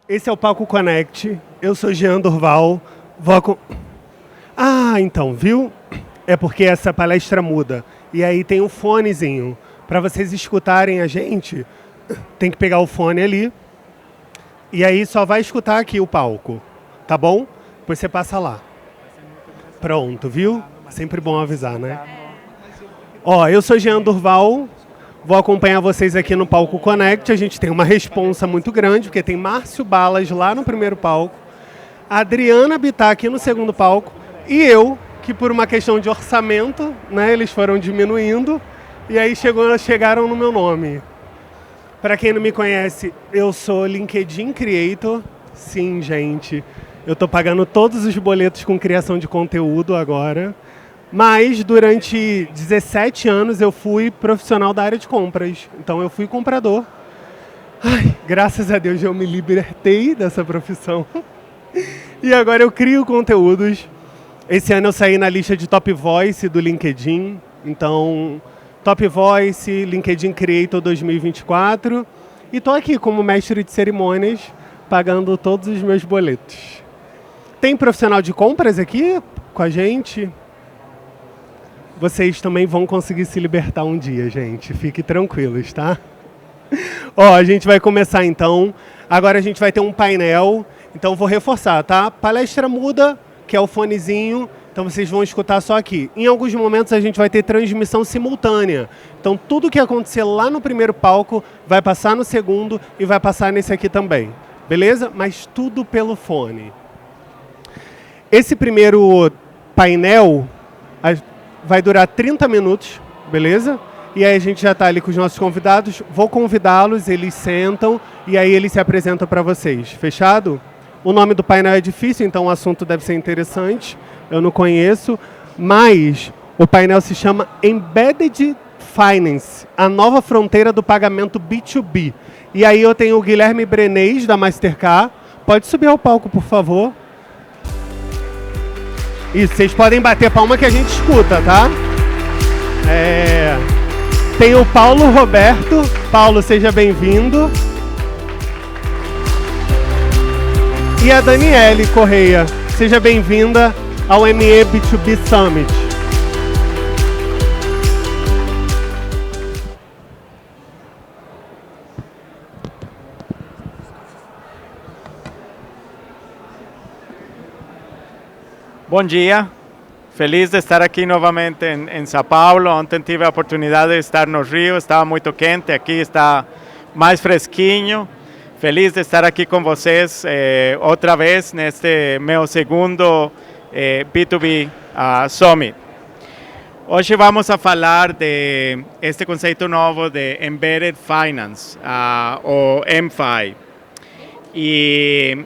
Esse é o Palco Connect. Eu sou Jean Durval. Então, viu? É porque essa palestra muda. E aí tem um fonezinho. Para vocês escutarem a gente, tem que pegar o fone ali. E aí só vai escutar aqui o palco. Tá bom? Depois você passa lá. Pronto, viu? Sempre bom avisar, né? Eu sou Jean Durval. Vou acompanhar vocês aqui no Palco Connect. A gente tem uma responsa muito grande, porque tem Márcio Balas lá no primeiro palco, a Adriana Bittar aqui no segundo palco, e eu, que por uma questão de orçamento, né, eles foram diminuindo, e aí chegaram no meu nome. Para quem não me conhece, eu sou LinkedIn Creator. Sim, gente, eu estou pagando todos os boletos com criação de conteúdo agora. Mas durante 17 anos eu fui profissional da área de compras. Então eu fui comprador. Graças a Deus eu me libertei dessa profissão. E agora eu crio conteúdos. Esse ano eu saí na lista de Top Voice do LinkedIn. Então, Top Voice, LinkedIn Creator 2024. E tô aqui como mestre de cerimônias, pagando todos os meus boletos. Tem profissional de compras aqui com a gente? Vocês também vão conseguir se libertar um dia, gente. Fiquem tranquilos, tá? A gente vai começar então. Agora a gente vai ter um painel. Então vou reforçar, tá? Palestra muda, que é o fonezinho. Então vocês vão escutar só aqui. Em alguns momentos a gente vai ter transmissão simultânea. Então tudo que acontecer lá no primeiro palco vai passar no segundo e vai passar nesse aqui também. Beleza? Mas tudo pelo fone. Esse primeiro painel vai durar 30 minutos, beleza? E aí a gente já está ali com os nossos convidados. Vou convidá-los, eles sentam e aí eles se apresentam para vocês. Fechado? O nome do painel é difícil, então o assunto deve ser interessante. Eu não conheço, mas o painel se chama Embedded Finance, a nova fronteira do pagamento B2B. E aí eu tenho o Guilherme Brenês, da Mastercard. Pode subir ao palco, por favor. Isso, vocês podem bater palma que a gente escuta, tá? Tem o Paulo Roberto. Paulo, seja bem-vindo. E a Daniele Correia. Seja bem-vinda ao ME B2B Summit. Bom dia, feliz de estar aqui novamente em São Paulo. Ontem tive a oportunidade de estar no Rio, estava muito quente, aqui está mais fresquinho. Feliz de estar aqui com vocês outra vez neste meu segundo B2B Summit. Hoje vamos a falar de este conceito novo de Embedded Finance, ou MFI. E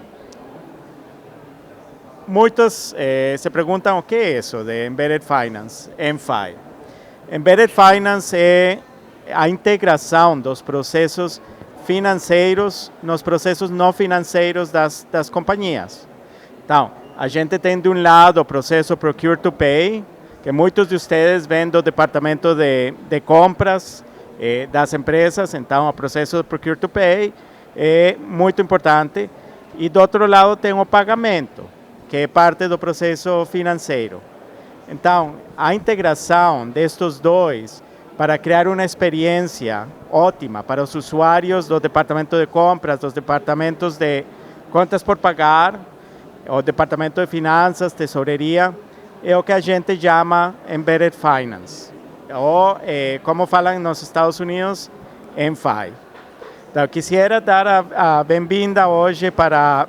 muitos se perguntam o que é isso de Embedded Finance, MFI. Embedded Finance é a integração dos processos financeiros nos processos não financeiros das companhias. Então, a gente tem de um lado o processo Procure to Pay, que muitos de vocês vêm do departamento de compras das empresas, então o processo Procure to Pay é muito importante. E do outro lado tem o pagamento, que é parte do processo financeiro. Então, a integração destes dois para criar uma experiência ótima para os usuários do departamento de compras, dos departamentos de contas por pagar, o departamento de finanças, tesouraria, é o que a gente chama Embedded Finance, ou como falam nos Estados Unidos, MFI. Então, quisiera dar a bem-vinda hoje para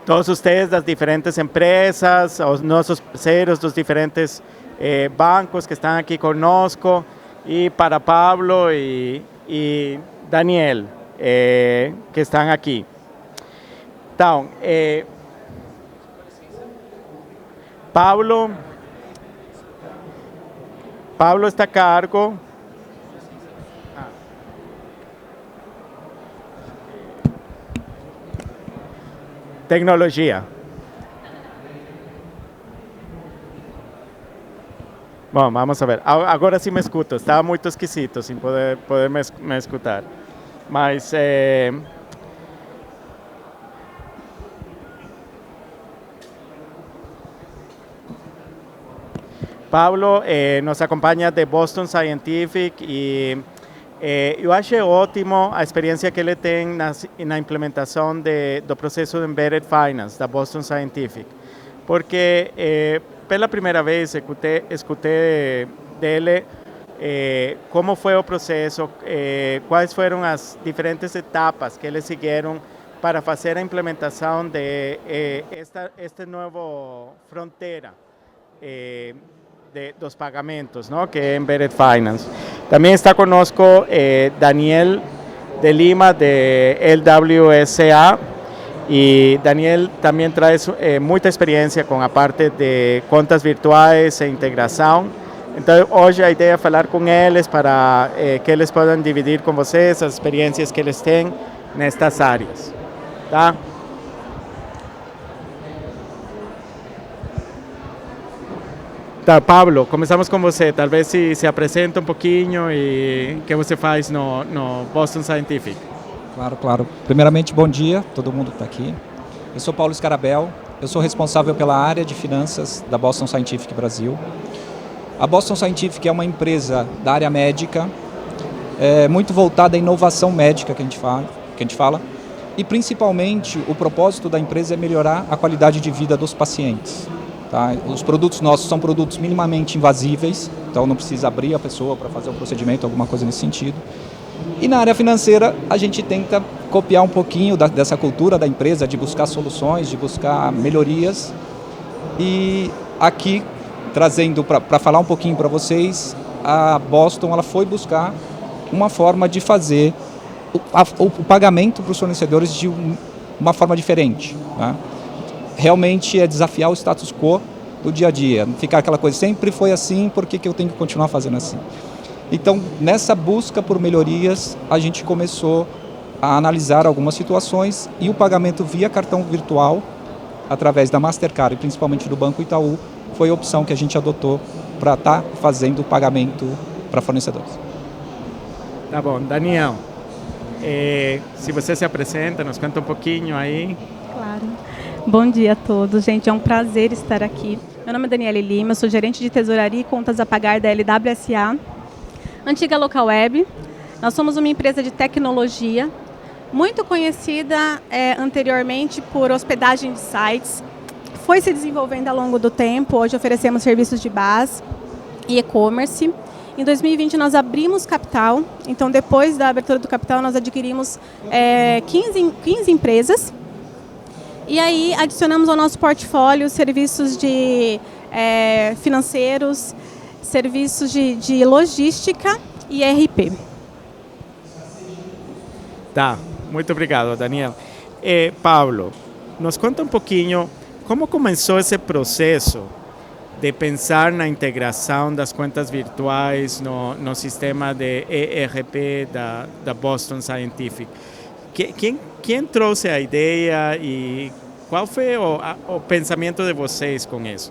todos vocês das diferentes empresas, os nossos parceiros dos diferentes bancos que estão aqui conosco, e para Pablo e Daniel, que estão aqui. Então, Pablo está a cargo tecnologia. Bom, vamos a ver. Agora sim me escuto. Estava muito esquisito sem poder me escutar. Mas Pablo nos acompanha de Boston Scientific e eu achei ótimo a experiência que ele tem na implementação do processo de Embedded Finance da Boston Scientific, porque pela primeira vez escutei dele como foi o processo, quais foram as diferentes etapas que eles seguiram para fazer a implementação de este novo fronteira dos pagamentos, ¿no? Que es Embedded Finance. También está conosco Daniel de Lima de LWSA, y Daniel también trae mucha experiencia con la parte de contas virtuais e integração. Então, hoje a ideia é falar com eles para que eles possam dividir com vocês as experiências que eles têm nestas áreas. Tá? Tá, Pablo, começamos com você. Talvez se apresenta um pouquinho e o que você faz no Boston Scientific. Claro. Primeiramente, bom dia, todo mundo que está aqui. Eu sou Paulo Scarabel, eu sou responsável pela área de finanças da Boston Scientific Brasil. A Boston Scientific é uma empresa da área médica, muito voltada à inovação médica que a gente fala, e principalmente o propósito da empresa é melhorar a qualidade de vida dos pacientes. Tá? Os produtos nossos são produtos minimamente invasíveis, então não precisa abrir a pessoa para fazer um procedimento, alguma coisa nesse sentido. E na área financeira, a gente tenta copiar um pouquinho dessa cultura da empresa, de buscar soluções, de buscar melhorias. E aqui, trazendo para falar um pouquinho para vocês, a Boston ela foi buscar uma forma de fazer o pagamento para os fornecedores de uma forma diferente. Né? Realmente é desafiar o status quo do dia a dia, ficar aquela coisa, sempre foi assim, por que eu tenho que continuar fazendo assim? Então, nessa busca por melhorias, a gente começou a analisar algumas situações e o pagamento via cartão virtual, através da Mastercard e principalmente do Banco Itaú, foi a opção que a gente adotou para estar fazendo o pagamento para fornecedores. Tá bom, Daniel, se você se apresenta, nos conta um pouquinho aí. Claro. Bom dia a todos, gente, é um prazer estar aqui. Meu nome é Daniele Lima, eu sou gerente de tesouraria e contas a pagar da LWSA, antiga Local Web. Nós somos uma empresa de tecnologia, muito conhecida anteriormente por hospedagem de sites, foi se desenvolvendo ao longo do tempo, hoje oferecemos serviços de BaaS e e-commerce. Em 2020 nós abrimos capital, então depois da abertura do capital nós adquirimos 15 empresas. E aí adicionamos ao nosso portfólio serviços de financeiros, serviços de logística e ERP. Tá, muito obrigado, Daniel. Pablo, nos conta um pouquinho como começou esse processo de pensar na integração das contas virtuais no sistema de ERP da Boston Scientific. Quem trouxe a ideia e qual foi o pensamento de vocês com isso?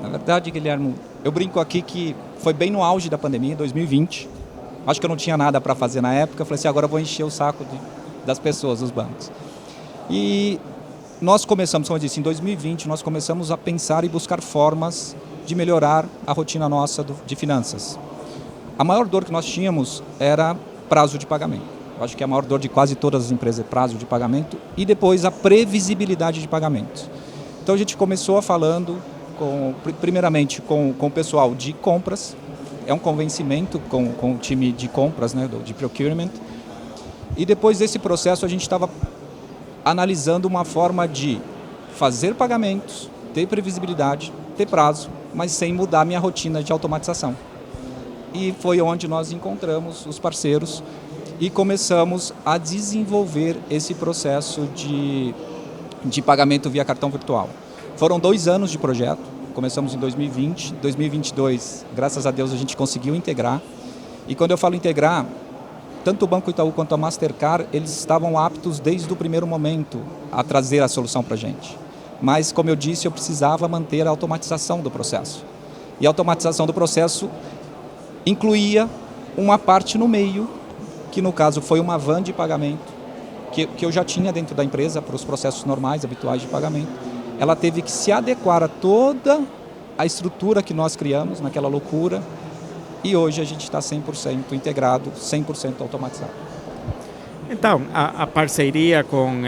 Na verdade, Guilherme, eu brinco aqui que foi bem no auge da pandemia, 2020. Acho que eu não tinha nada para fazer na época. Eu falei assim, agora eu vou encher o saco das pessoas, dos bancos. E nós começamos, como eu disse, em 2020, nós começamos a pensar e buscar formas de melhorar a rotina nossa de finanças. A maior dor que nós tínhamos era prazo de pagamento. Eu acho que a maior dor de quase todas as empresas é prazo de pagamento e depois a previsibilidade de pagamento. Então a gente começou falando, primeiramente com o pessoal de compras, é um convencimento com o time de compras, né, de procurement, e depois desse processo a gente estava analisando uma forma de fazer pagamentos, ter previsibilidade, ter prazo, mas sem mudar a minha rotina de automatização. E foi onde nós encontramos os parceiros e começamos a desenvolver esse processo de pagamento via cartão virtual. Foram 2 anos de projeto, começamos em 2020, 2022, graças a Deus a gente conseguiu integrar. E quando eu falo integrar, tanto o Banco Itaú quanto a Mastercard, eles estavam aptos desde o primeiro momento a trazer a solução para a gente. Mas, como eu disse, eu precisava manter a automatização do processo. E a automatização do processo incluía uma parte no meio, que no caso foi uma van de pagamento, que eu já tinha dentro da empresa para os processos normais, habituais de pagamento. Ela teve que se adequar a todo a estrutura que nós criamos naquela loucura, e hoje a gente está 100% integrado, 100% automatizado. Então, a parceria com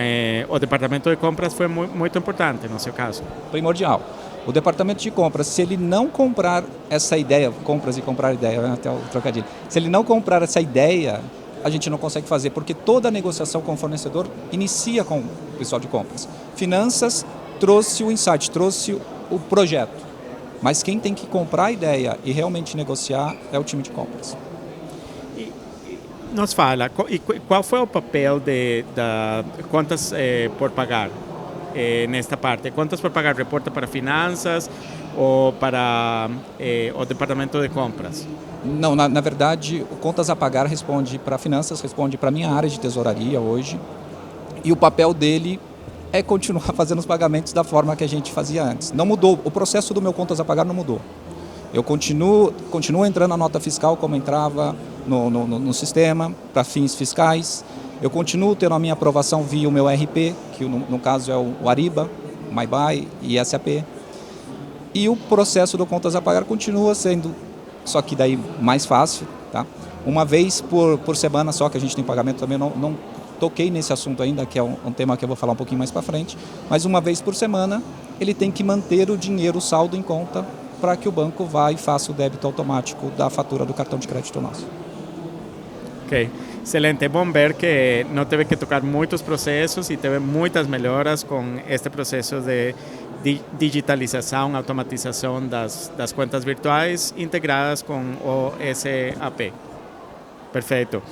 o departamento de compras foi muito importante no seu caso. Primordial. O departamento de compras, se ele não comprar essa ideia, compras e comprar ideia, né, até o trocadilho, se ele não comprar essa ideia, a gente não consegue fazer, porque toda a negociação com o fornecedor inicia com o pessoal de compras. Finanças trouxe o insight, trouxe o projeto, mas quem tem que comprar a ideia e realmente negociar é o time de compras. Nos fala, qual foi o papel da contas por pagar nesta parte? Contas por pagar reporta para finanças ou para o departamento de compras? Não, na verdade, o contas a pagar responde para finanças, responde para a minha área de tesouraria hoje, e o papel dele é continuar fazendo os pagamentos da forma que a gente fazia antes. Não mudou, o processo do meu contas a pagar não mudou. Eu continuo entrando na nota fiscal como entrava no sistema, para fins fiscais. Eu continuo tendo a minha aprovação via o meu RP, que no caso é o Ariba, MyBuy e SAP. E o processo do contas a pagar continua sendo, só que daí mais fácil, tá? Uma vez por semana só que a gente tem pagamento, também não toquei nesse assunto ainda, que é um tema que eu vou falar um pouquinho mais para frente, mas uma vez por semana ele tem que manter o dinheiro, o saldo em conta, para que o banco vá e faça o débito automático da fatura do cartão de crédito nosso. Ok, excelente. É bom ver que não teve que tocar muitos processos e teve muitas melhoras com este processo de digitalização, automatização das contas virtuais integradas com o SAP. Perfeito.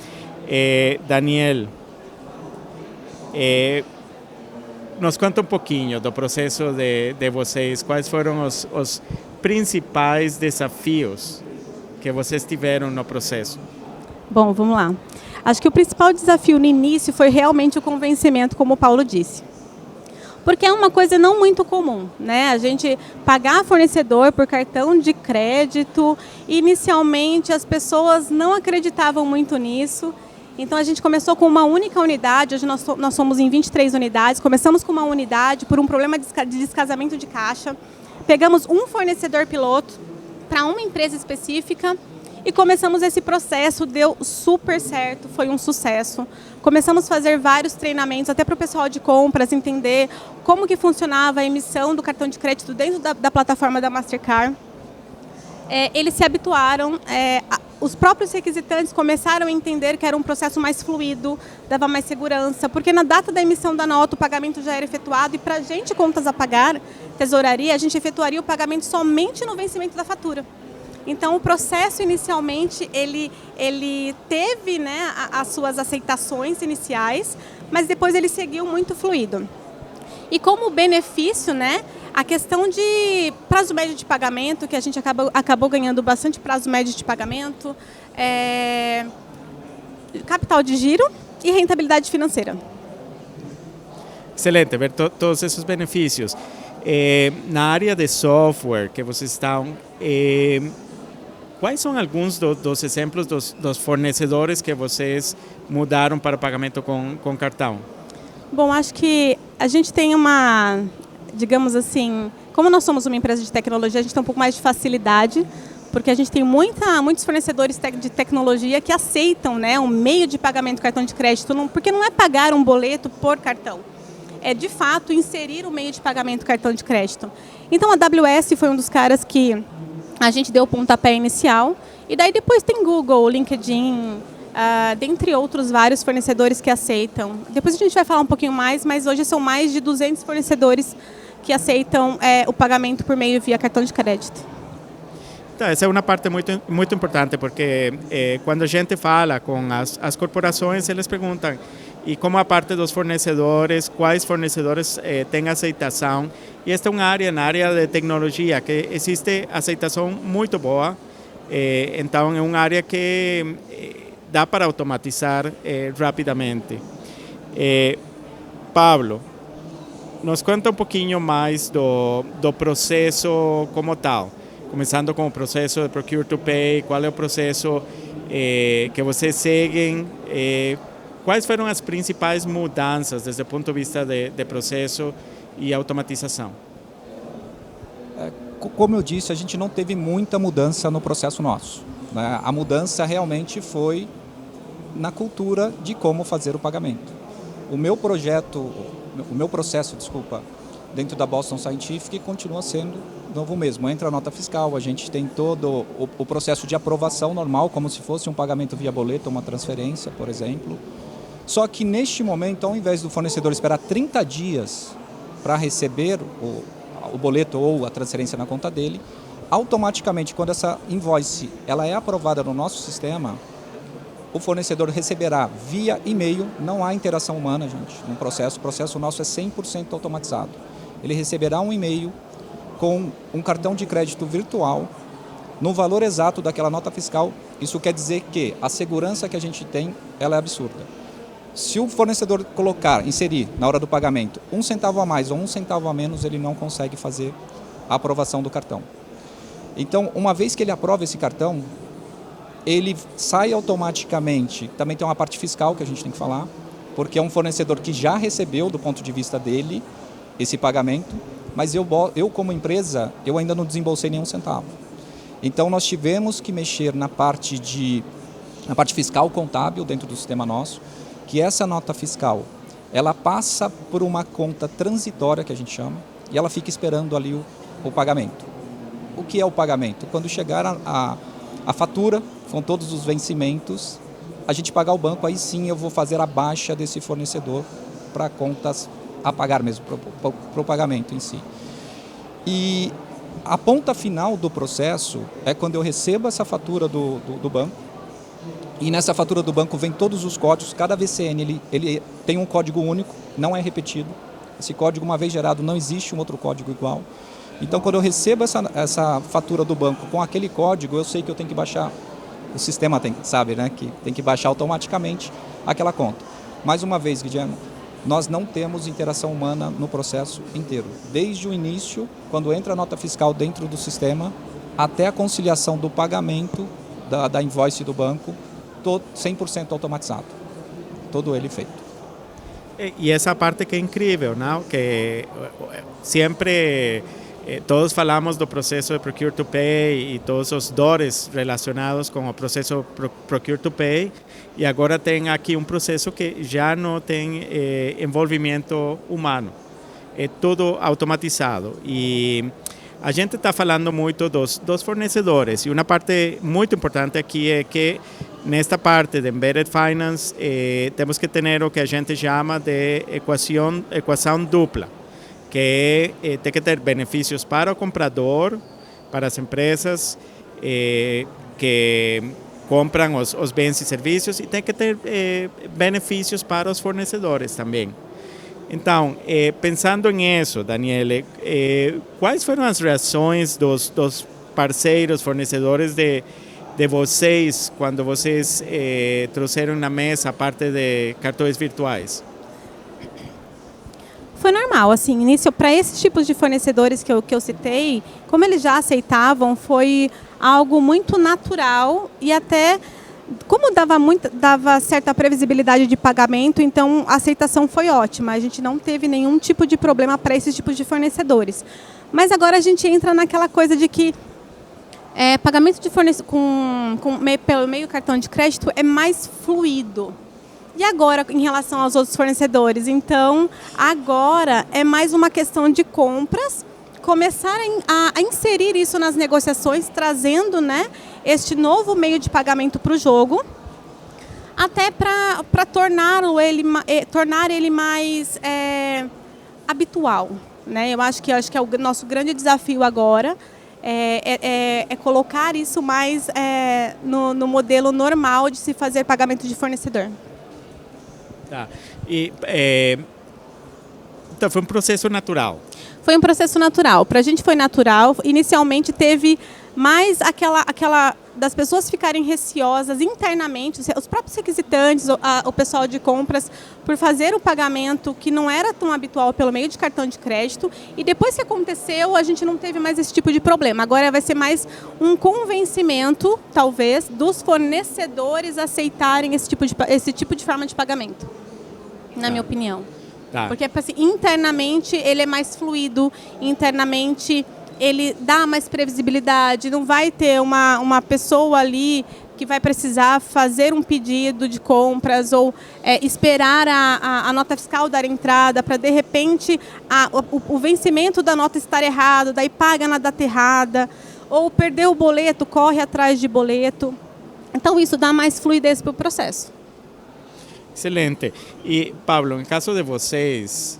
Daniel, nos conta um pouquinho do processo de vocês. Quais foram os principais desafios que vocês tiveram no processo? Bom, vamos lá. Acho que o principal desafio no início foi realmente o convencimento, como o Paulo disse. Porque é uma coisa não muito comum, né? A gente pagar fornecedor por cartão de crédito, inicialmente as pessoas não acreditavam muito nisso. Então a gente começou com uma única unidade, hoje nós somos em 23 unidades, começamos com uma unidade por um problema de descasamento de caixa. Pegamos um fornecedor piloto para uma empresa específica e começamos esse processo, deu super certo, foi um sucesso. Começamos a fazer vários treinamentos, até para o pessoal de compras entender como que funcionava a emissão do cartão de crédito dentro da plataforma da Mastercard. Eles se habituaram, os próprios requisitantes começaram a entender que era um processo mais fluido, dava mais segurança, porque na data da emissão da nota o pagamento já era efetuado e para a gente, contas a pagar, tesouraria, a gente efetuaria o pagamento somente no vencimento da fatura. Então, o processo, inicialmente, ele teve, né, as suas aceitações iniciais, mas depois ele seguiu muito fluido. E como benefício, né, a questão de prazo médio de pagamento, que a gente acabou ganhando bastante prazo médio de pagamento, capital de giro e rentabilidade financeira. Excelente, ver todos esses benefícios. Na área de software que vocês estão, quais são alguns dos exemplos dos fornecedores que vocês mudaram para pagamento com cartão? Bom, acho que a gente tem uma, digamos assim, como nós somos uma empresa de tecnologia, a gente tem um pouco mais de facilidade, porque a gente tem muitos fornecedores de tecnologia que aceitam, né, um meio de pagamento cartão de crédito, porque não é pagar um boleto por cartão, é de fato inserir o meio de pagamento cartão de crédito. Então a AWS foi um dos caras que a gente deu o pontapé inicial, e daí depois tem Google, LinkedIn, dentre outros vários fornecedores que aceitam. Depois a gente vai falar um pouquinho mais, mas hoje são mais de 200 fornecedores que aceitam o pagamento por meio via cartão de crédito. Então, essa é uma parte muito importante, porque quando a gente fala com as corporações, eles perguntam, e como a parte dos fornecedores, quais fornecedores têm aceitação? E esta é uma área, na área de tecnologia, que existe aceitação muito boa, então é uma área que dá para automatizar rapidamente. Pablo, nos conta um pouquinho mais do processo como tal, começando com o processo de Procure to Pay, qual é o processo que vocês seguem, quais foram as principais mudanças desde o ponto de vista de processo e automatização? Como eu disse, a gente não teve muita mudança no processo nosso, né? A mudança realmente foi na cultura de como fazer o pagamento. O meu processo, dentro da Boston Scientific continua sendo novo mesmo. Entra a nota fiscal, a gente tem todo o processo de aprovação normal, como se fosse um pagamento via boleto, uma transferência, por exemplo. Só que neste momento, ao invés do fornecedor esperar 30 dias para receber o boleto ou a transferência na conta dele, automaticamente, quando essa invoice ela é aprovada no nosso sistema, o fornecedor receberá via e-mail, não há interação humana, gente, no processo. O processo nosso é 100% automatizado. Ele receberá um e-mail com um cartão de crédito virtual no valor exato daquela nota fiscal. Isso quer dizer que a segurança que a gente tem, ela é absurda. Se o fornecedor inserir na hora do pagamento 1 centavo a mais ou 1 centavo a menos, ele não consegue fazer a aprovação do cartão. Então, uma vez que ele aprova esse cartão, ele sai automaticamente. Também tem uma parte fiscal que a gente tem que falar, porque é um fornecedor que já recebeu, do ponto de vista dele, esse pagamento, mas eu como empresa, eu ainda não desembolsei nenhum centavo. Então, nós tivemos que mexer na parte fiscal contábil dentro do sistema nosso, que essa nota fiscal, ela passa por uma conta transitória, que a gente chama, e ela fica esperando ali o pagamento. O que é o pagamento? Quando chegar a fatura, com todos os vencimentos, a gente pagar o banco, aí sim eu vou fazer a baixa desse fornecedor para contas a pagar mesmo, para o pagamento em si. E a ponta final do processo é quando eu recebo essa fatura do banco, e nessa fatura do banco vem todos os códigos. Cada VCN ele tem um código único, não é repetido. Esse código, uma vez gerado, não existe um outro código igual. Então, quando eu recebo essa fatura do banco com aquele código, eu sei que eu tenho que baixar. O sistema sabe, né, que tem que baixar automaticamente aquela conta. Mais uma vez, Guilherme, nós não temos interação humana no processo inteiro. Desde o início, quando entra a nota fiscal dentro do sistema, até a conciliação do pagamento da invoice do banco, 100% automatizado. Todo ele feito. E essa parte que é incrível, não? Que sempre todos falamos do processo de Procure to Pay e todos os dores relacionados com o processo Procure to Pay, e agora tem aqui um processo que já não tem envolvimento humano. É tudo automatizado. E a gente está falando muito dos fornecedores, e uma parte muito importante aqui é que nesta parte de Embedded Finance temos que ter o que a gente chama de equação dupla, que tem que ter benefícios para o comprador, para as empresas que compram os bens e serviços, e tem que ter benefícios para os fornecedores também. Então, pensando nisso, Daniele, quais foram as reações dos parceiros, fornecedores de vocês, quando vocês trouxeram na mesa a parte de cartões virtuais? Foi normal, assim, início para esses tipos de fornecedores que eu citei, como eles já aceitavam, foi algo muito natural, e até como dava certa previsibilidade de pagamento, então a aceitação foi ótima. A gente não teve nenhum tipo de problema para esses tipos de fornecedores. Mas agora a gente entra naquela coisa de que pagamento de pelo meio cartão de crédito é mais fluido. E agora, em relação aos outros fornecedores? Então, agora é mais uma questão de compras, começarem a inserir isso nas negociações, trazendo, né, este novo meio de pagamento para o jogo, até para tornar ele mais habitual, né? Eu acho que é o nosso grande desafio agora, é colocar isso mais no modelo normal de se fazer pagamento de fornecedor. Tá. Então, foi um processo natural. Foi um processo natural. Para a gente foi natural. Inicialmente teve mais aquela das pessoas ficarem receosas internamente, os próprios requisitantes, o pessoal de compras, por fazer o pagamento que não era tão habitual pelo meio de cartão de crédito. E depois que aconteceu, a gente não teve mais esse tipo de problema. Agora vai ser mais um convencimento, talvez, dos fornecedores aceitarem esse tipo de forma de pagamento, na minha opinião. Tá. Porque assim, internamente ele é mais fluido, internamente ele dá mais previsibilidade, não vai ter uma pessoa ali que vai precisar fazer um pedido de compras ou esperar a nota fiscal dar entrada para, de repente, o vencimento da nota estar errado, daí paga na data errada, ou perdeu o boleto, corre atrás de boleto. Então, isso dá mais fluidez para o processo. Excelente. E, Pablo, em caso de vocês,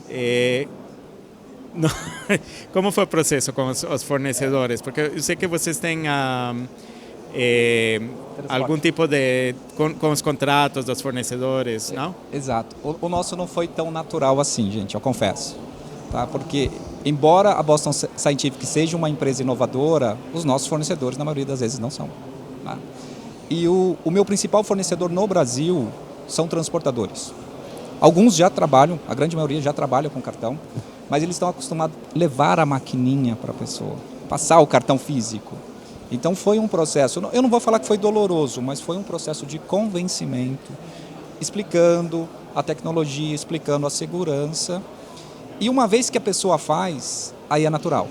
como foi o processo com os fornecedores? Porque eu sei que vocês têm algum tipo de... com os contratos dos fornecedores, não? Exato. O nosso não foi tão natural assim, gente, eu confesso. Tá? Porque, embora a Boston Scientific seja uma empresa inovadora, os nossos fornecedores, na maioria das vezes, não são. Tá? E o meu principal fornecedor no Brasil são transportadores. Alguns já trabalham, a grande maioria já trabalha com cartão, mas eles estão acostumados a levar a maquininha para a pessoa, passar o cartão físico. Então foi um processo, eu não vou falar que foi doloroso, mas foi um processo de convencimento, explicando a tecnologia, explicando a segurança. E uma vez que a pessoa faz, aí é natural.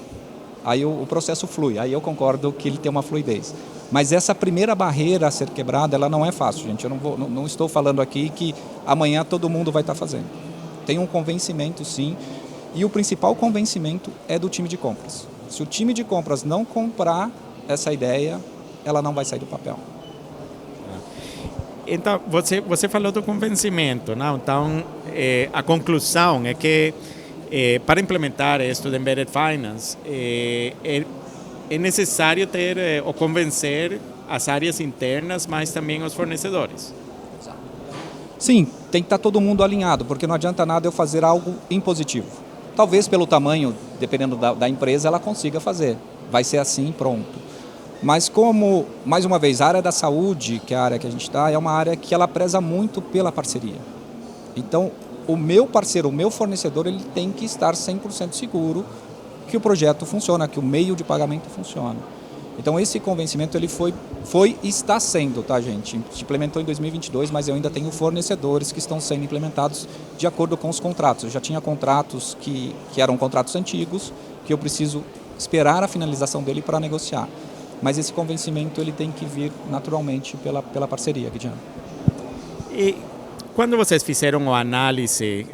Aí o processo flui, aí eu concordo que ele tem uma fluidez. Mas essa primeira barreira a ser quebrada, ela não é fácil, gente. Eu não estou falando aqui que amanhã todo mundo vai estar fazendo. Tem um convencimento, sim, e o principal convencimento é do time de compras. Se o time de compras não comprar essa ideia, ela não vai sair do papel. Então, você falou do convencimento, não? Então, a conclusão é que para implementar isto de Embedded Finance, é necessário ter ou convencer as áreas internas, mas também os fornecedores. Sim, tem que estar todo mundo alinhado, porque não adianta nada eu fazer algo impositivo. Talvez pelo tamanho, dependendo da empresa, ela consiga fazer. Vai ser assim, pronto. Mas como, mais uma vez, a área da saúde, que é a área que a gente está, é uma área que ela preza muito pela parceria. Então, o meu parceiro, o meu fornecedor, ele tem que estar 100% seguro que o projeto funciona, que o meio de pagamento funciona. Então, esse convencimento ele foi e está sendo, tá, gente? A gente implementou em 2022, mas eu ainda tenho fornecedores que estão sendo implementados de acordo com os contratos. Eu já tinha contratos que eram contratos antigos, que eu preciso esperar a finalização dele para negociar. Mas esse convencimento ele tem que vir naturalmente pela parceria, Guidiano. E quando vocês fizeram o análise,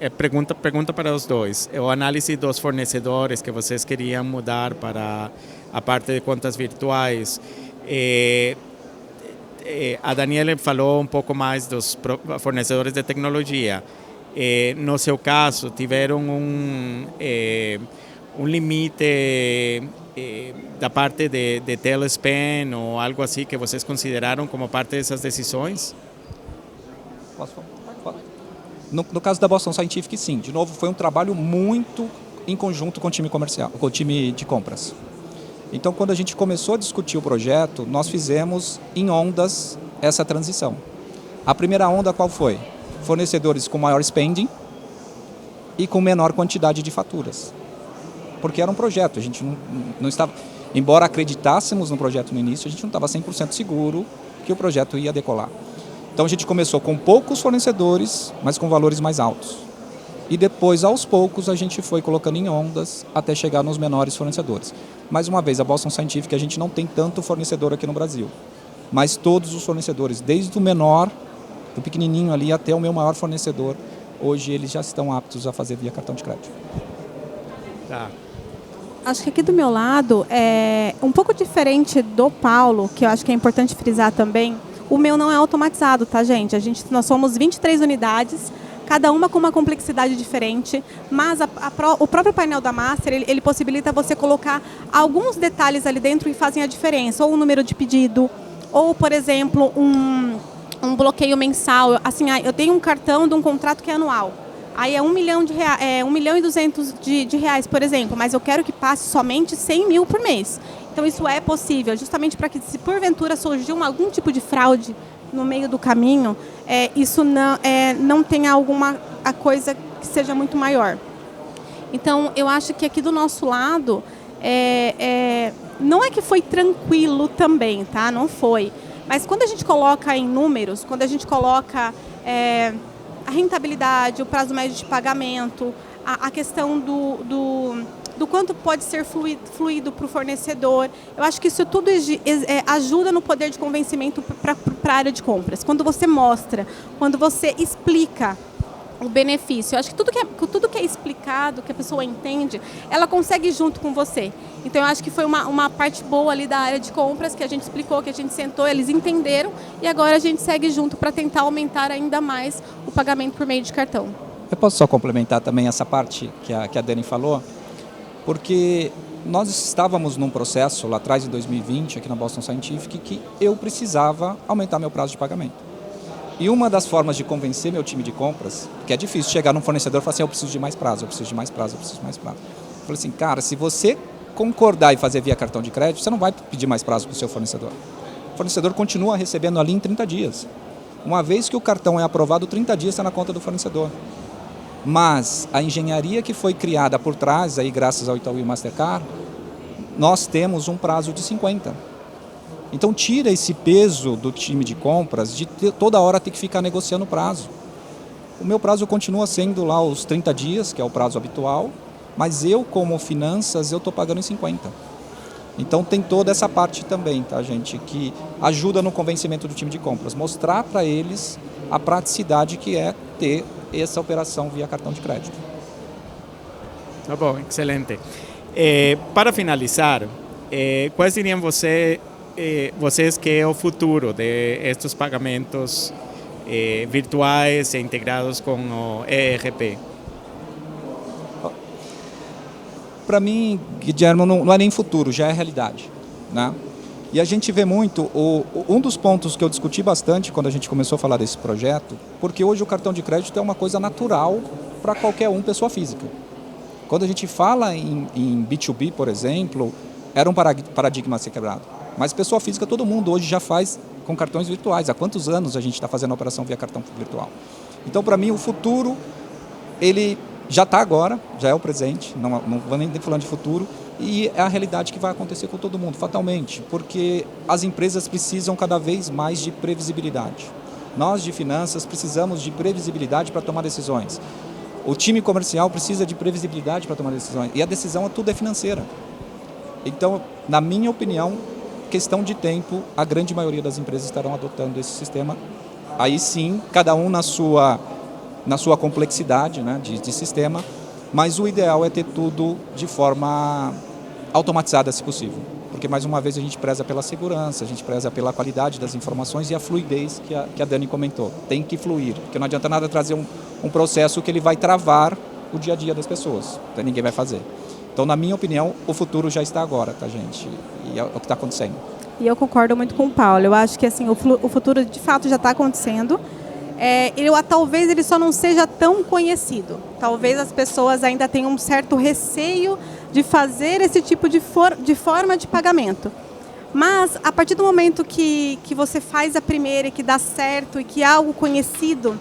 pergunta para os dois, o análise dos fornecedores que vocês queriam mudar para a parte de contas virtuais, a Daniela falou um pouco mais dos fornecedores de tecnologia. No seu caso, tiveram um limite da parte de Telespan ou algo assim que vocês consideraram como parte dessas decisões? Posso falar? No caso da Boston Scientific, sim. De novo, foi um trabalho muito em conjunto com o time comercial, com o time de compras. Então, quando a gente começou a discutir o projeto, nós fizemos em ondas essa transição. A primeira onda qual foi? Fornecedores com maior spending e com menor quantidade de faturas. Porque era um projeto, a gente não estava... Embora acreditássemos no projeto no início, a gente não estava 100% seguro que o projeto ia decolar. Então a gente começou com poucos fornecedores, mas com valores mais altos. E depois, aos poucos, a gente foi colocando em ondas até chegar nos menores fornecedores. Mais uma vez, a Boston Scientific, a gente não tem tanto fornecedor aqui no Brasil. Mas todos os fornecedores, desde o menor, do pequenininho ali, até o meu maior fornecedor, hoje eles já estão aptos a fazer via cartão de crédito. Tá. Acho que aqui do meu lado, é um pouco diferente do Paulo, que eu acho que é importante frisar também. O meu não é automatizado, tá, gente? Nós somos 23 unidades, cada uma com uma complexidade diferente, mas o próprio painel da Master, ele possibilita você colocar alguns detalhes ali dentro e fazem a diferença, ou o número de pedido, ou, por exemplo, um bloqueio mensal. Assim, eu tenho um cartão de um contrato que é anual. Aí é 1 milhão de reais, 1 milhão e 200 de reais, por exemplo, mas eu quero que passe somente 100 mil por mês. Então isso é possível, justamente para que, se porventura surgiu algum tipo de fraude no meio do caminho, isso não tenha alguma coisa que seja muito maior. Então eu acho que aqui do nosso lado, não é que foi tranquilo também, tá? Não foi. Mas quando a gente coloca em números, quando a gente coloca a rentabilidade, o prazo médio de pagamento, a questão do quanto pode ser fluido para o fornecedor. Eu acho que isso tudo ajuda no poder de convencimento para a área de compras. Quando você mostra, quando você explica o benefício. Eu acho que tudo que é explicado, que a pessoa entende, ela consegue ir junto com você. Então, eu acho que foi uma parte boa ali da área de compras, que a gente explicou, que a gente sentou, eles entenderam, e agora a gente segue junto para tentar aumentar ainda mais o pagamento por meio de cartão. Eu posso só complementar também essa parte que a Dani falou, porque nós estávamos num processo lá atrás, em 2020, aqui na Boston Scientific, que eu precisava aumentar meu prazo de pagamento. E uma das formas de convencer meu time de compras, que é difícil chegar num fornecedor e falar assim, eu preciso de mais prazo, eu preciso de mais prazo, eu preciso de mais prazo. Eu falei assim, cara, se você concordar e fazer via cartão de crédito, você não vai pedir mais prazo para o seu fornecedor. O fornecedor continua recebendo ali em 30 dias. Uma vez que o cartão é aprovado, 30 dias está na conta do fornecedor. Mas a engenharia que foi criada por trás, aí, graças ao Itaú e Mastercard, nós temos um prazo de 50. Então tira esse peso do time de compras de toda hora ter que ficar negociando o prazo. O meu prazo continua sendo lá os 30 dias, que é o prazo habitual, mas eu, como finanças, eu estou pagando em 50. Então tem toda essa parte também, tá, gente, que ajuda no convencimento do time de compras. Mostrar para eles a praticidade que é ter essa operação via cartão de crédito. Tá bom, excelente. Para finalizar, quais seriam vocês que é o futuro de estes pagamentos virtuais e integrados com o ERP? Para mim, Guilherme, não é nem futuro, já é realidade, né? E a gente vê muito, um dos pontos que eu discuti bastante quando a gente começou a falar desse projeto, porque hoje o cartão de crédito é uma coisa natural para qualquer pessoa física. Quando a gente fala em B2B, por exemplo, era um paradigma a ser quebrado. Mas pessoa física, todo mundo hoje já faz com cartões virtuais. Há quantos anos a gente está fazendo a operação via cartão virtual? Então, para mim, o futuro, ele já está agora, já é o presente, não vou nem falando de futuro, e é a realidade que vai acontecer com todo mundo, fatalmente, porque as empresas precisam cada vez mais de previsibilidade. Nós, de finanças, precisamos de previsibilidade para tomar decisões. O time comercial precisa de previsibilidade para tomar decisões, e a decisão tudo é financeira. Então, na minha opinião, questão de tempo, a grande maioria das empresas estarão adotando esse sistema. Aí sim, cada um na sua complexidade, né, de sistema, mas o ideal é ter tudo de forma automatizada, se possível. Porque, mais uma vez, a gente preza pela segurança, a gente preza pela qualidade das informações e a fluidez que a Dani comentou. Tem que fluir, porque não adianta nada trazer um processo que ele vai travar o dia a dia das pessoas. Então, ninguém vai fazer. Então, na minha opinião, o futuro já está agora, tá, gente? E é o que está acontecendo. E eu concordo muito com o Paulo. Eu acho que assim, o futuro, de fato, já está acontecendo. Talvez ele só não seja tão conhecido. Talvez as pessoas ainda tenham um certo receio de fazer esse tipo de forma de pagamento. Mas, a partir do momento que você faz a primeira e que dá certo e que é algo conhecido,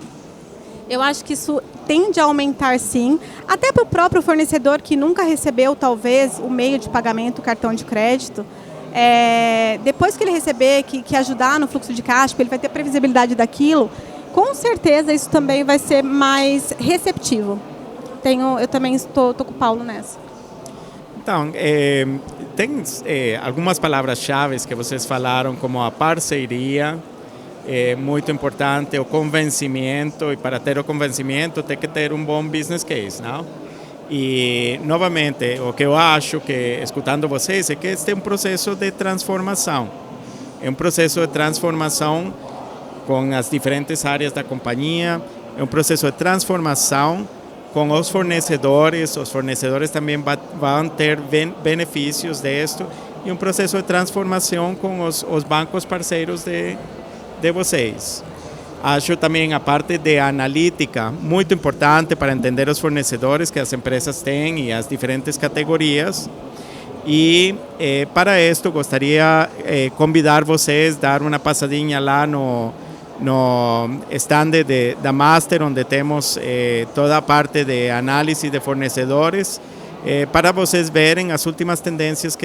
eu acho que isso tende a aumentar, sim. Até para o próprio fornecedor que nunca recebeu, talvez, o meio de pagamento, o cartão de crédito. Depois que ele receber, que ajudar no fluxo de caixa, ele vai ter previsibilidade daquilo, com certeza isso também vai ser mais receptivo. Eu também estou com o Paulo nessa. Então, tem algumas palavras-chave que vocês falaram, como a parceria, muito importante, o convencimento, e para ter o convencimento tem que ter um bom business case, não? E, novamente, o que eu acho que, escutando vocês, é que este é um processo de transformação. É um processo de transformação com as diferentes áreas da companhia, é um processo de transformação com os fornecedores também vão ter benefícios disto, e um processo de transformação com os bancos parceiros de vocês. Acho também a parte de analítica muito importante para entender os fornecedores que as empresas têm e as diferentes categorias. E para isto gostaria de convidar vocês a dar uma passadinha lá no stand da Master, onde temos toda a parte de análise de fornecedores, para vocês verem as últimas tendências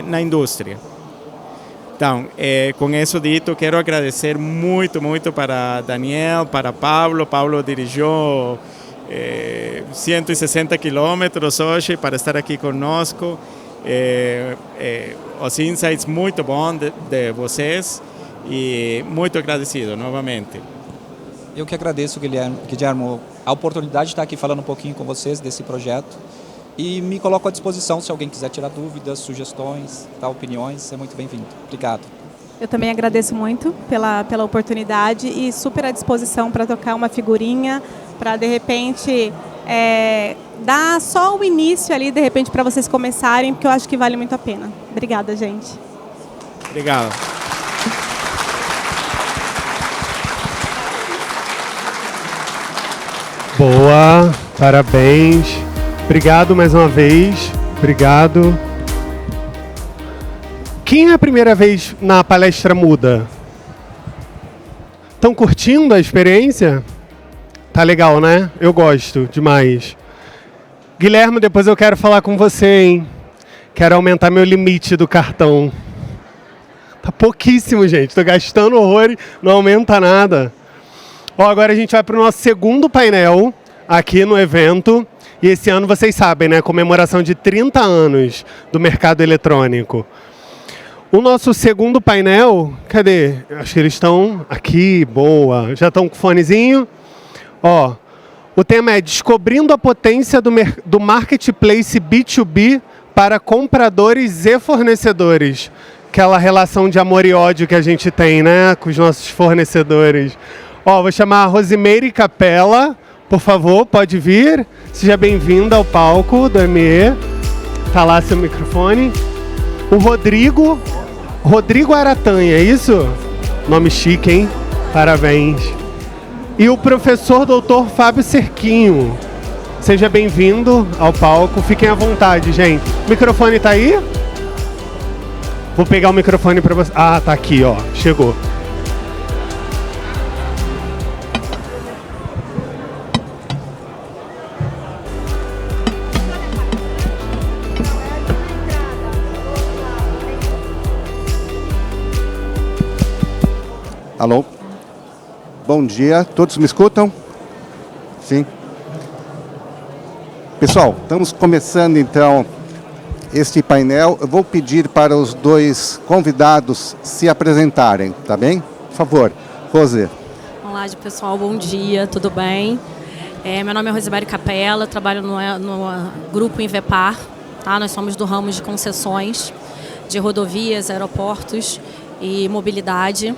na indústria. Então, com isso dito, quero agradecer muito para Daniel, para Pablo. Pablo dirigiu 160 quilômetros hoje para estar aqui conosco. Os insights muito bons de vocês e muito agradecido novamente. Eu que agradeço, Guilherme, a oportunidade de estar aqui falando um pouquinho com vocês desse projeto e me coloco à disposição se alguém quiser tirar dúvidas, sugestões, dar opiniões, é muito bem-vindo. Obrigado. Eu também agradeço muito pela oportunidade e super à disposição para tocar uma figurinha, para de repente dar só o início ali, de repente, para vocês começarem, porque eu acho que vale muito a pena. Obrigada, gente. Obrigado. Boa, parabéns. Obrigado mais uma vez. Obrigado. Quem é a primeira vez na palestra muda? Estão curtindo a experiência? Tá legal, né? Eu gosto demais. Guilherme, depois eu quero falar com você, hein? Quero aumentar meu limite do cartão. Tá pouquíssimo, gente. Tô gastando horror, não aumenta nada. Ó, agora a gente vai para o nosso segundo painel aqui no evento. E esse ano, vocês sabem, né? Comemoração de 30 anos do mercado eletrônico. O nosso segundo painel, cadê? Acho que eles estão aqui, boa. Já estão com o fonezinho? Ó, o tema é Descobrindo a potência do marketplace B2B para compradores e fornecedores. Aquela relação de amor e ódio que a gente tem, né? Com os nossos fornecedores. Ó, vou chamar a Rosimeire Capella, por favor, pode vir. Seja bem-vinda ao palco do ME. Tá lá seu microfone. O Rodrigo Aratanha, é isso? Nome chique, hein? Parabéns. E o professor doutor Fábio Cerquinho. Seja bem-vindo ao palco. Fiquem à vontade, gente. O microfone tá aí? Vou pegar o microfone para você. Ah, tá aqui, ó. Chegou. Alô? Bom dia, todos me escutam? Sim. Pessoal, estamos começando então este painel. Eu vou pedir para os dois convidados se apresentarem, tá bem? Por favor, Rose. Olá, pessoal, bom dia, tudo bem? Meu nome é Rosimeire Capella, trabalho no grupo Invepar, tá? Nós somos do ramo de concessões de rodovias, aeroportos e mobilidade.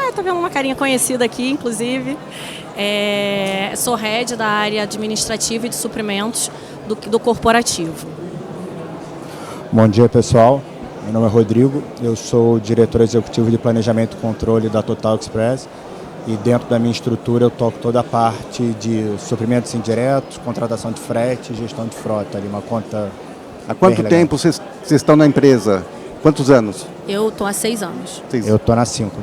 Estou vendo uma carinha conhecida aqui, inclusive. Sou head da área administrativa e de suprimentos do corporativo. Bom dia, pessoal. Meu nome é Rodrigo, eu sou diretor executivo de planejamento e controle da Total Express e dentro da minha estrutura eu toco toda a parte de suprimentos indiretos, contratação de frete e gestão de frota. Ali, uma conta. Há quanto tempo vocês estão na empresa? Quantos anos? Eu estou há 6 anos. Eu estou na 5.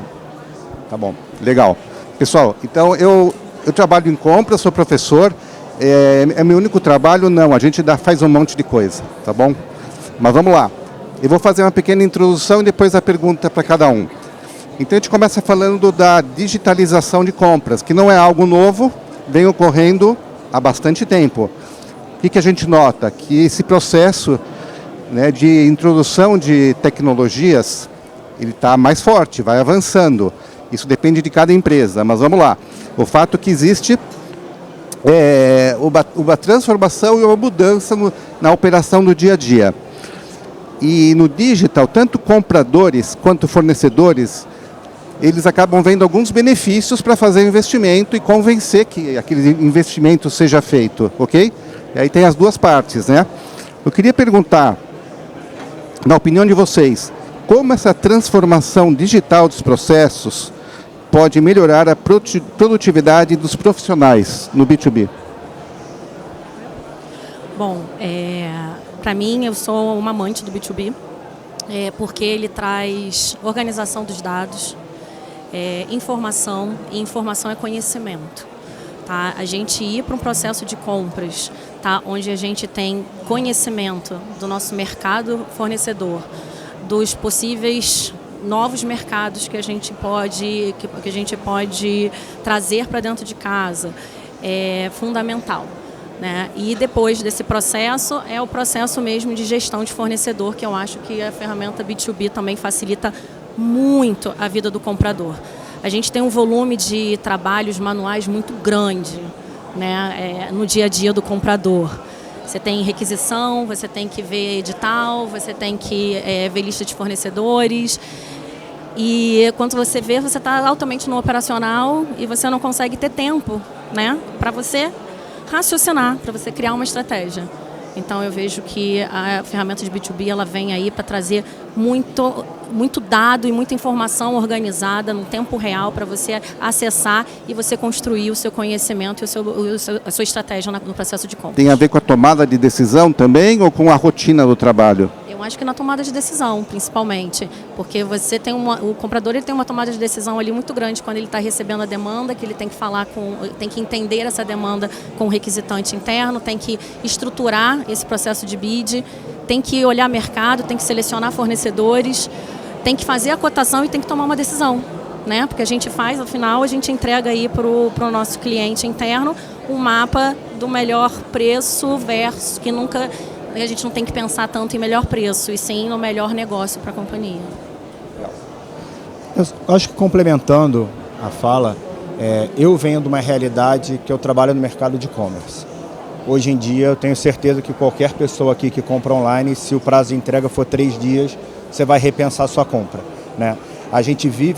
Tá bom, legal. Pessoal, então eu trabalho em compra, sou professor. É meu único trabalho? Não, a gente faz um monte de coisa, tá bom? Mas vamos lá. Eu vou fazer uma pequena introdução e depois a pergunta para cada um. Então a gente começa falando da digitalização de compras, que não é algo novo, vem ocorrendo há bastante tempo. O que a gente nota? Que esse processo, né, de introdução de tecnologias, ele está mais forte, vai avançando. Isso depende de cada empresa, mas vamos lá. O fato é que existe uma transformação e uma mudança na operação do dia a dia. E no digital, tanto compradores quanto fornecedores, eles acabam vendo alguns benefícios para fazer investimento e convencer que aquele investimento seja feito, ok? E aí tem as duas partes, né? Eu queria perguntar, na opinião de vocês, como essa transformação digital dos processos pode melhorar a produtividade dos profissionais no B2B? Bom, para mim, eu sou uma amante do B2B, porque ele traz organização dos dados, informação, e informação é conhecimento. Tá? A gente ir para um processo de compras, tá? Onde a gente tem conhecimento do nosso mercado fornecedor, dos possíveis novos mercados que a gente pode trazer para dentro de casa, é fundamental, né? E depois desse processo, é o processo mesmo de gestão de fornecedor, que eu acho que a ferramenta B2B também facilita muito a vida do comprador. A gente tem um volume de trabalhos manuais muito grande, né, no dia a dia do comprador. Você tem requisição, você tem que ver edital, você tem que ver lista de fornecedores. E quando você vê, você está altamente no operacional e você não consegue ter tempo, né, para você raciocinar, para você criar uma estratégia. Então eu vejo que a ferramenta de B2B ela vem aí para trazer muito dado e muita informação organizada no tempo real para você acessar e você construir o seu conhecimento e a sua estratégia no processo de compra. Tem a ver com a tomada de decisão também ou com a rotina do trabalho? Eu acho que na tomada de decisão, principalmente, porque você tem o comprador ele tem uma tomada de decisão ali muito grande quando ele está recebendo a demanda, que ele tem que tem que entender essa demanda com o requisitante interno, tem que estruturar esse processo de bid, tem que olhar mercado, tem que selecionar fornecedores, tem que fazer a cotação e tem que tomar uma decisão, né? Porque a gente faz, ao final, a gente entrega aí para o nosso cliente interno um mapa do melhor preço versus que nunca... A gente não tem que pensar tanto em melhor preço, e sim no melhor negócio para a companhia. Eu acho que complementando a fala, eu venho de uma realidade que eu trabalho no mercado de e-commerce. Hoje em dia eu tenho certeza que qualquer pessoa aqui que compra online, se o prazo de entrega for 3 dias, você vai repensar a sua compra, né?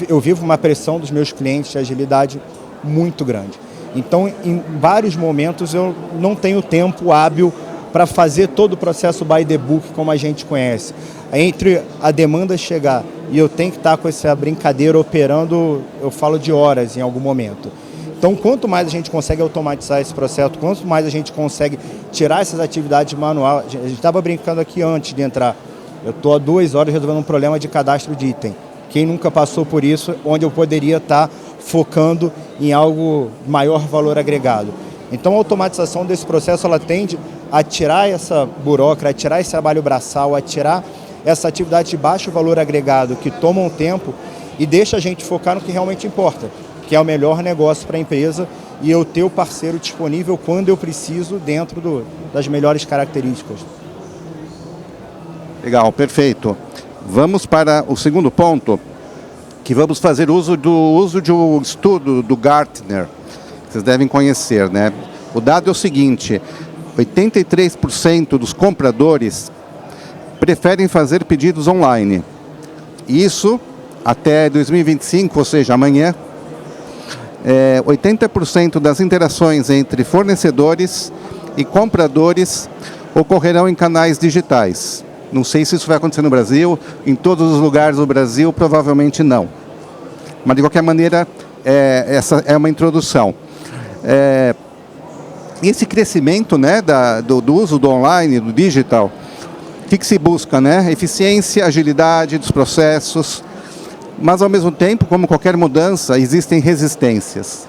Eu vivo uma pressão dos meus clientes de agilidade muito grande. Então, em vários momentos eu não tenho tempo hábil para fazer todo o processo by the book como a gente conhece. Entre a demanda chegar e eu tenho que estar com essa brincadeira operando, eu falo de horas em algum momento. Então, quanto mais a gente consegue automatizar esse processo, quanto mais a gente consegue tirar essas atividades manuais, a gente estava brincando aqui antes de entrar, eu estou há 2 horas resolvendo um problema de cadastro de item. Quem nunca passou por isso, onde eu poderia estar focando em algo maior valor agregado. Então, a automatização desse processo, ela tende a tirar essa burocracia, a tirar esse trabalho braçal, a tirar essa atividade de baixo valor agregado que toma um tempo e deixa a gente focar no que realmente importa, que é o melhor negócio para a empresa e eu ter o parceiro disponível quando eu preciso dentro das melhores características. Legal, perfeito. Vamos para o segundo ponto, que vamos fazer uso de um estudo do Gartner, que vocês devem conhecer, né? O dado é o seguinte: 83% dos compradores preferem fazer pedidos online. Isso até 2025, ou seja, amanhã, 80% das interações entre fornecedores e compradores ocorrerão em canais digitais. Não sei se isso vai acontecer no Brasil, em todos os lugares do Brasil, provavelmente não. Mas, de qualquer maneira, essa é uma introdução. Esse crescimento, né, do uso do online, do digital, o que se busca, né? Eficiência, agilidade dos processos, mas ao mesmo tempo, como qualquer mudança, existem resistências.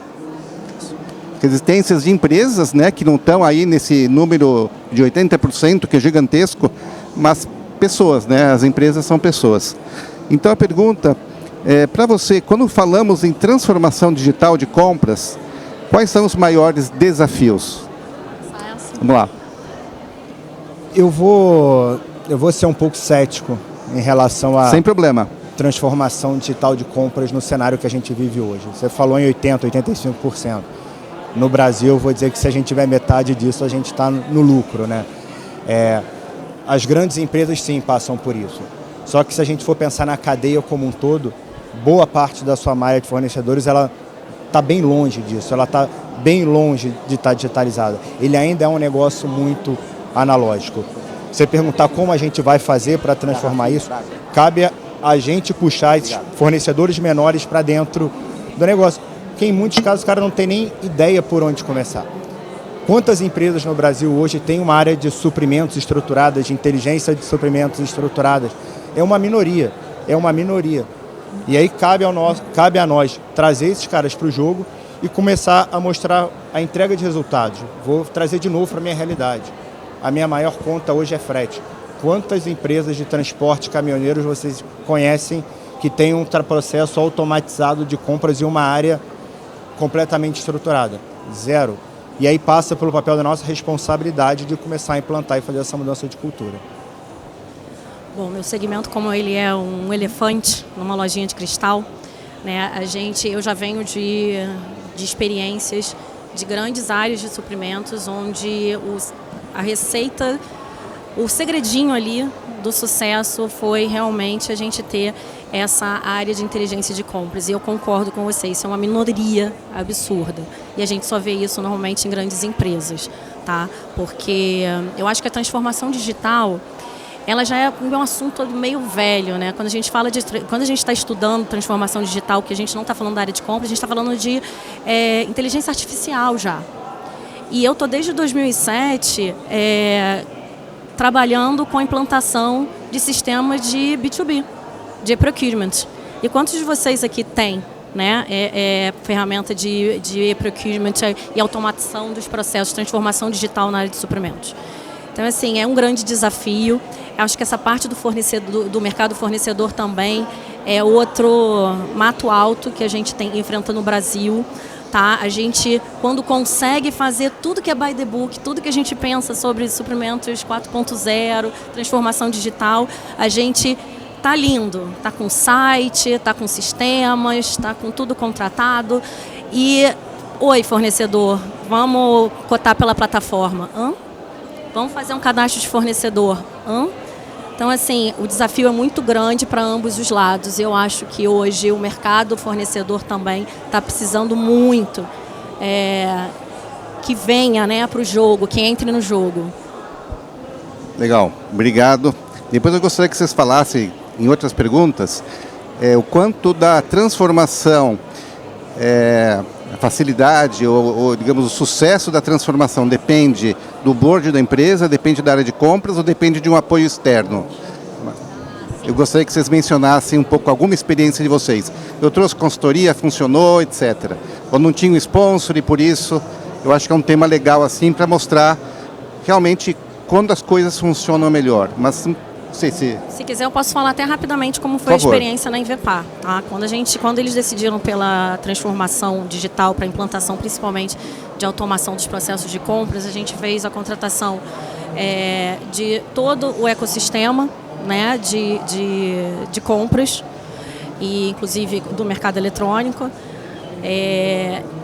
Resistências de empresas, né, que não estão aí nesse número de 80%, que é gigantesco, mas pessoas, né? As empresas são pessoas. Então a pergunta para você, quando falamos em transformação digital de compras, quais são os maiores desafios? Vamos lá. Eu vou ser um pouco cético em relação à Sem problema. transformação digital de compras no cenário que a gente vive hoje. Você falou em 80%, 85%. No Brasil, eu vou dizer que se a gente tiver metade disso, a gente está no lucro, né? As grandes empresas, sim, passam por isso. Só que se a gente for pensar na cadeia como um todo, boa parte da sua malha de fornecedores, ela está bem longe disso, ela está bem longe de estar digitalizada. Ele ainda é um negócio muito analógico. Você perguntar como a gente vai fazer para transformar isso, cabe a gente puxar esses fornecedores menores para dentro do negócio, que em muitos casos o cara não tem nem ideia por onde começar. Quantas empresas no Brasil hoje têm uma área de suprimentos estruturadas, de inteligência de suprimentos estruturadas? É uma minoria, E aí cabe a nós trazer esses caras para o jogo e começar a mostrar a entrega de resultados. Vou trazer de novo para a minha realidade. A minha maior conta hoje é frete. Quantas empresas de transporte caminhoneiros vocês conhecem que têm um processo automatizado de compras em uma área completamente estruturada? 0. E aí passa pelo papel da nossa responsabilidade de começar a implantar e fazer essa mudança de cultura. Bom, meu segmento, como ele é um elefante numa lojinha de cristal, né, eu já venho de experiências de grandes áreas de suprimentos, onde a receita, o segredinho ali do sucesso foi realmente a gente ter essa área de inteligência de compras. E eu concordo com vocês, isso é uma minoria absurda. E a gente só vê isso normalmente em grandes empresas, tá? Porque eu acho que a transformação digital, ela já é um assunto meio velho, né? Quando a gente está estudando transformação digital, que a gente não está falando da área de compras, a gente está falando de inteligência artificial já. E eu estou desde 2007 trabalhando com a implantação de sistemas de B2B, de procurement. E quantos de vocês aqui têm, né, ferramenta de procurement e automação dos processos de transformação digital na área de suprimentos? Então, assim, é um grande desafio. Acho que essa parte do mercado fornecedor também é outro mato alto que a gente enfrenta no Brasil. Tá? A gente, quando consegue fazer tudo que é by the book, tudo que a gente pensa sobre suprimentos 4.0, transformação digital, a gente tá lindo, tá com site, tá com sistemas, tá com tudo contratado. E, oi, fornecedor, vamos cotar pela plataforma. Vamos fazer um cadastro de fornecedor. Então, assim, o desafio é muito grande para ambos os lados. Eu acho que hoje o mercado fornecedor também está precisando muito que venha, né, para o jogo, que entre no jogo. Legal, obrigado. Depois eu gostaria que vocês falassem, em outras perguntas, o quanto da transformação, a facilidade ou, digamos, o sucesso da transformação depende do board da empresa, depende da área de compras ou depende de um apoio externo? Eu gostaria que vocês mencionassem um pouco alguma experiência de vocês. Eu trouxe consultoria, funcionou, etc. Ou não tinha um sponsor e por isso eu acho que é um tema legal assim para mostrar realmente quando as coisas funcionam melhor. Mas não sei se... Se quiser eu posso falar até rapidamente como foi a experiência na Invepar. Tá? Quando eles decidiram pela transformação digital para implantação principalmente de automação dos processos de compras, a gente fez a contratação de todo o ecossistema, né, de compras, e inclusive do mercado eletrônico.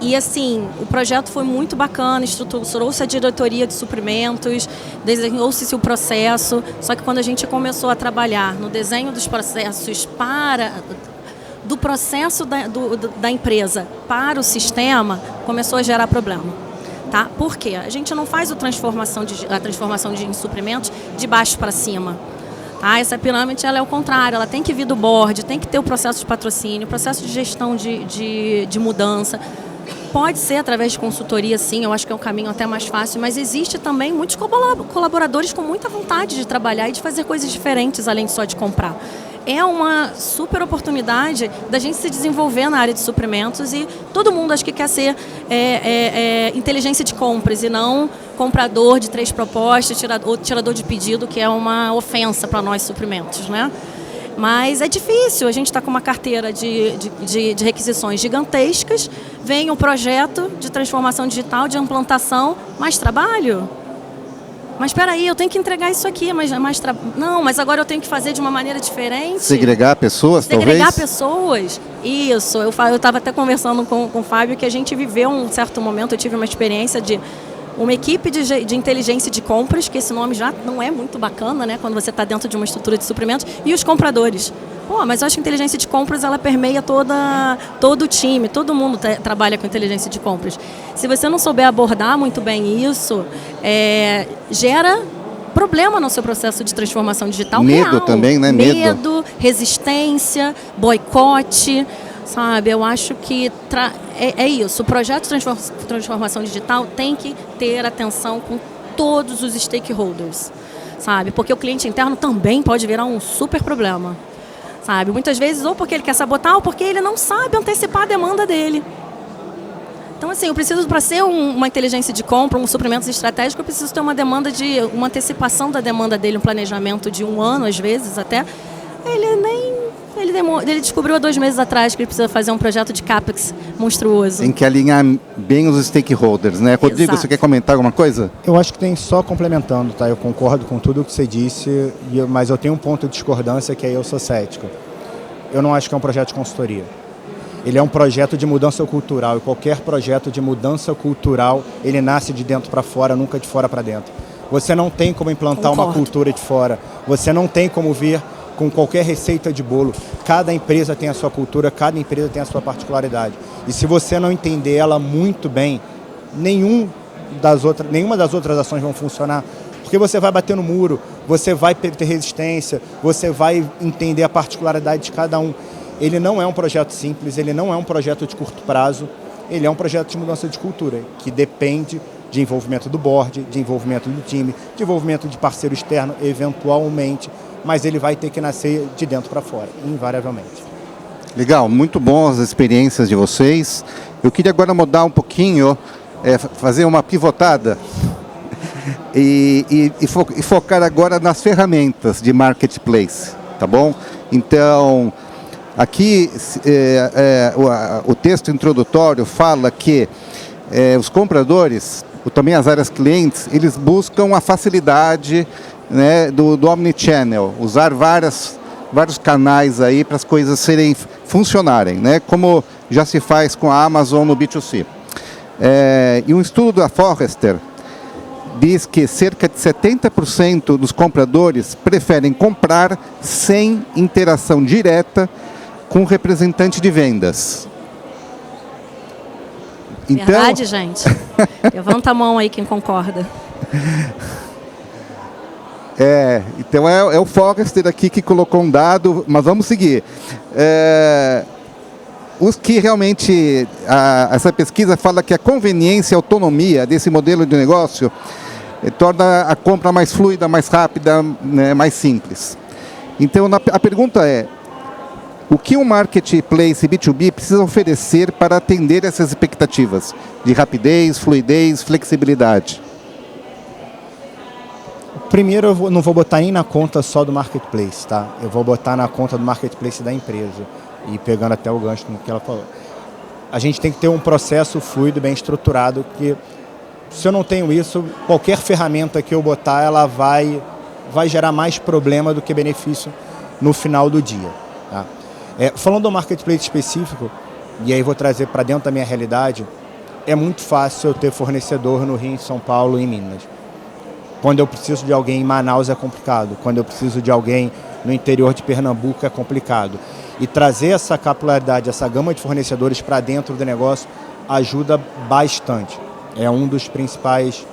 E assim, o projeto foi muito bacana, estruturou-se a diretoria de suprimentos, desenhou-se o processo, só que quando a gente começou a trabalhar no desenho dos processos do processo da empresa para o sistema, começou a gerar problema. Tá? Por quê? A gente não faz a transformação de suprimentos de baixo para cima. Essa pirâmide ela é o contrário, ela tem que vir do board, tem que ter o processo de patrocínio, o processo de gestão de mudança. Pode ser através de consultoria, sim, eu acho que é um caminho até mais fácil, mas existe também muitos colaboradores com muita vontade de trabalhar e de fazer coisas diferentes, além só de comprar. É uma super oportunidade da gente se desenvolver na área de suprimentos e todo mundo acho que quer ser inteligência de compras e não comprador de 3 propostas ou tirador de pedido, que é uma ofensa para nós suprimentos, né? Mas é difícil, a gente está com uma carteira de requisições gigantescas, vem um projeto de transformação digital, de implantação, mais trabalho. Mas espera aí, eu tenho que entregar isso aqui, mas agora eu tenho que fazer de uma maneira diferente. Segregar pessoas, talvez? Segregar pessoas, isso. Eu estava até conversando com o Fábio que a gente viveu um certo momento, eu tive uma experiência de uma equipe de inteligência de compras, que esse nome já não é muito bacana, né, quando você está dentro de uma estrutura de suprimentos, e os compradores. Mas eu acho que a inteligência de compras ela permeia todo o time, todo mundo trabalha com inteligência de compras. Se você não souber abordar muito bem isso, gera problema no seu processo de transformação digital. Medo real. Também, né? Medo, resistência, boicote, sabe? Eu acho que é isso. O projeto de transformação digital tem que ter atenção com todos os stakeholders, sabe? Porque o cliente interno também pode virar um super problema. Sabe? Muitas vezes ou porque ele quer sabotar ou porque ele não sabe antecipar a demanda dele. Então, assim, eu preciso, para ser uma inteligência de compra, um suprimento estratégico, eu preciso ter uma antecipação da demanda dele, um planejamento de 1 ano, às vezes até. Ele ele descobriu há 2 meses atrás que ele precisa fazer um projeto de CAPEX monstruoso. Tem que alinhar bem os stakeholders, né? Rodrigo, Exato. você quer comentar alguma coisa? Eu acho que tem só complementando, tá? Eu concordo com tudo o que você disse, mas eu tenho um ponto de discordância que aí eu sou cético. Eu não acho que é um projeto de consultoria. Ele é um projeto de mudança cultural, e qualquer projeto de mudança cultural, ele nasce de dentro para fora, nunca de fora para dentro. Você não tem como implantar uma cultura de fora, você não tem como vir com qualquer receita de bolo. Cada empresa tem a sua cultura, cada empresa tem a sua particularidade. E se você não entender ela muito bem, nenhuma das outras ações vão funcionar. Porque você vai bater no muro, você vai ter resistência, você vai entender a particularidade de cada um. Ele não é um projeto simples, ele não é um projeto de curto prazo, ele é um projeto de mudança de cultura, que depende de envolvimento do board, de envolvimento do time, de envolvimento de parceiro externo, eventualmente, mas ele vai ter que nascer de dentro para fora, invariavelmente. Legal, muito bom as experiências de vocês. Eu queria agora mudar um pouquinho, fazer uma pivotada e focar agora nas ferramentas de marketplace, tá bom? Então, aqui o texto introdutório fala que os compradores, também as áreas clientes, eles buscam a facilidade, né, do omnichannel, usar vários canais aí para as coisas funcionarem, né, como já se faz com a Amazon no B2C. E um estudo da Forrester diz que cerca de 70% dos compradores preferem comprar sem interação direta com o representante de vendas. Então... Verdade, gente? Levanta a mão aí quem concorda. Então é o Forrester aqui que colocou um dado, mas vamos seguir. Os que realmente, essa pesquisa fala que a conveniência e a autonomia desse modelo de negócio torna a compra mais fluida, mais rápida, né, mais simples. Então a pergunta é, o que um marketplace B2B precisa oferecer para atender essas expectativas de rapidez, fluidez, flexibilidade? Primeiro, eu não vou botar nem na conta só do marketplace, tá? Eu vou botar na conta do marketplace da empresa. E pegando até o gancho no que ela falou. A gente tem que ter um processo fluido, bem estruturado, que se eu não tenho isso, qualquer ferramenta que eu botar, ela vai gerar mais problema do que benefício no final do dia, tá? Falando do marketplace específico, e aí vou trazer para dentro da minha realidade, é muito fácil eu ter fornecedor no Rio, em São Paulo e em Minas. Quando eu preciso de alguém em Manaus é complicado. Quando eu preciso de alguém no interior de Pernambuco é complicado. E trazer essa capilaridade, essa gama de fornecedores para dentro do negócio ajuda bastante. É um dos principais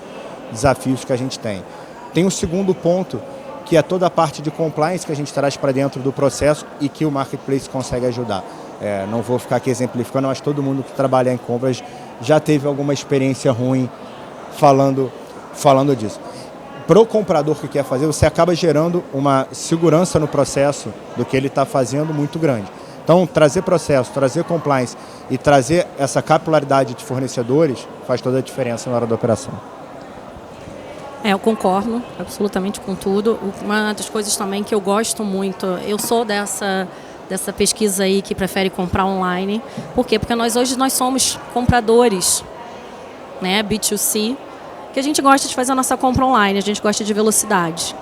desafios que a gente tem. Tem um segundo ponto, que é toda a parte de compliance que a gente traz para dentro do processo e que o marketplace consegue ajudar. Não vou ficar aqui exemplificando, mas todo mundo que trabalha em compras já teve alguma experiência ruim falando disso. Para o comprador que quer fazer, você acaba gerando uma segurança no processo do que ele está fazendo muito grande. Então, trazer processo, trazer compliance e trazer essa capilaridade de fornecedores faz toda a diferença na hora da operação. Eu concordo absolutamente com tudo. Uma das coisas também que eu gosto muito, eu sou dessa pesquisa aí que prefere comprar online. Por quê? Porque hoje nós somos compradores, né, B2C, que a gente gosta de fazer a nossa compra online, a gente gosta de velocidade,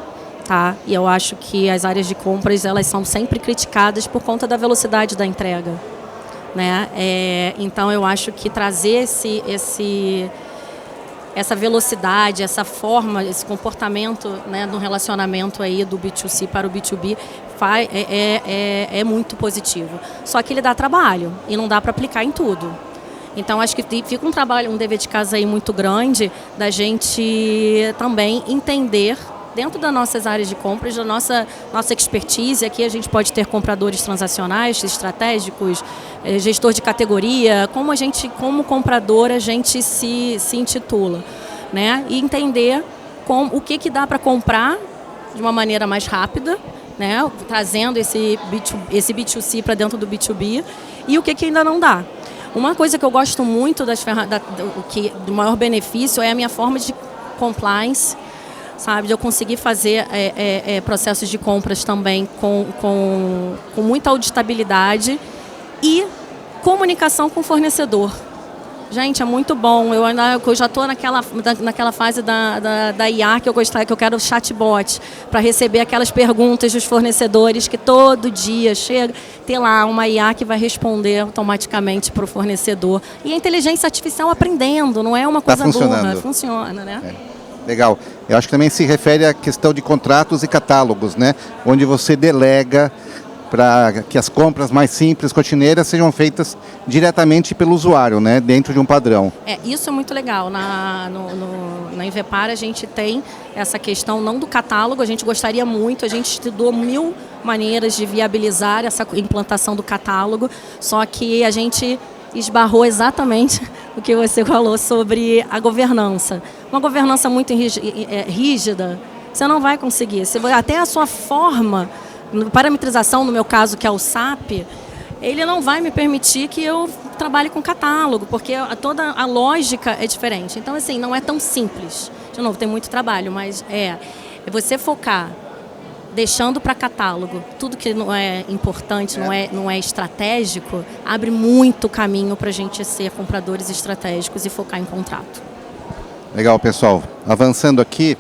tá? E eu acho que as áreas de compras, elas são sempre criticadas por conta da velocidade da entrega, né? Então eu acho que trazer essa velocidade, essa forma, esse comportamento, né, no relacionamento aí do B2C para o B2B é muito positivo. Só que ele dá trabalho e não dá para aplicar em tudo. Então, acho que fica um dever de casa aí muito grande da gente também entender, dentro das nossas áreas de compras, da nossa expertise. Aqui a gente pode ter compradores transacionais, estratégicos, gestor de categoria, como comprador a gente se intitula, né? E entender o que dá para comprar de uma maneira mais rápida, né? Trazendo esse B2C para dentro do B2B, e o que ainda não dá. Uma coisa que eu gosto muito do maior benefício é a minha forma de compliance, sabe? De eu conseguir fazer processos de compras também com muita auditabilidade e comunicação com o fornecedor. Gente, é muito bom. Eu já estou naquela fase da IA que eu quero chatbot para receber aquelas perguntas dos fornecedores que todo dia chega, ter lá uma IA que vai responder automaticamente para o fornecedor. E a inteligência artificial aprendendo, não é uma coisa burra, funciona, né? Legal. Eu acho que também se refere à questão de contratos e catálogos, né? Onde você delega para que as compras mais simples, rotineiras, sejam feitas diretamente pelo usuário, né? Dentro de um padrão. Isso é muito legal. Na Invepar a gente tem essa questão não do catálogo, a gente gostaria muito, a gente estudou 1000 maneiras de viabilizar essa implantação do catálogo, só que a gente esbarrou exatamente o que você falou sobre a governança. Uma governança muito rígida, você não vai conseguir. Até a sua forma, parametrização, no meu caso, que é o SAP, ele não vai me permitir que eu trabalhe com catálogo, porque toda a lógica é diferente. Então, assim, não é tão simples. De novo, tem muito trabalho, mas é você focar, deixando para catálogo tudo que não é importante, não é estratégico, abre muito caminho para a gente ser compradores estratégicos e focar em contrato. Legal, pessoal. Avançando aqui,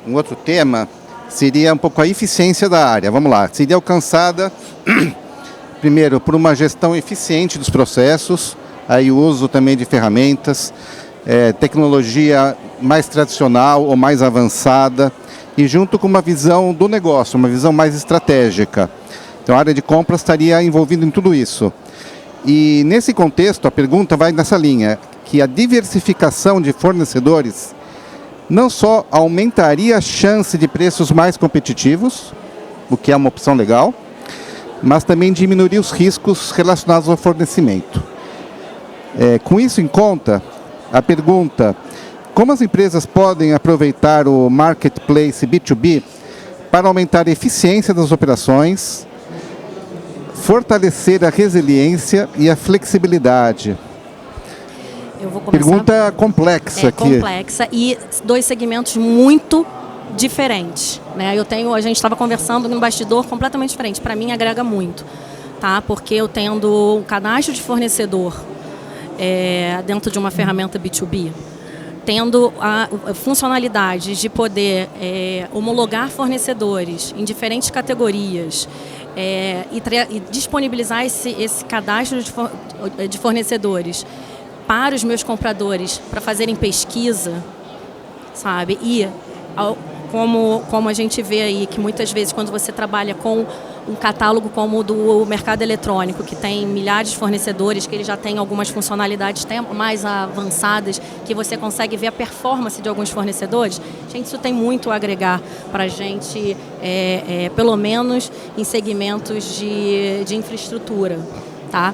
um outro tema seria um pouco a eficiência da área. Vamos lá. Seria alcançada, primeiro, por uma gestão eficiente dos processos, aí o uso também de ferramentas, tecnologia mais tradicional ou mais avançada, e junto com uma visão do negócio, uma visão mais estratégica. Então a área de compras estaria envolvida em tudo isso. E nesse contexto, a pergunta vai nessa linha, que a diversificação de fornecedores não só aumentaria a chance de preços mais competitivos, o que é uma opção legal, mas também diminuiria os riscos relacionados ao fornecimento. Com isso em conta, a pergunta: como as empresas podem aproveitar o marketplace B2B para aumentar a eficiência das operações, fortalecer a resiliência e a flexibilidade? Eu vou começar. Pergunta complexa aqui. Complexa e 2 segmentos muito diferentes, né? A gente estava conversando no bastidor completamente diferente. Para mim agrega muito, tá? Porque eu tendo um cadastro de fornecedor dentro de uma ferramenta B2B, tendo a funcionalidade de poder homologar fornecedores em diferentes categorias e disponibilizar esse cadastro de fornecedores para os meus compradores, para fazerem pesquisa, sabe? E como a gente vê aí, que muitas vezes quando você trabalha com um catálogo como o do mercado eletrônico, que tem milhares de fornecedores, que ele já tem algumas funcionalidades mais avançadas, que você consegue ver a performance de alguns fornecedores, gente, isso tem muito a agregar para a gente, pelo menos em segmentos de infraestrutura. Tá?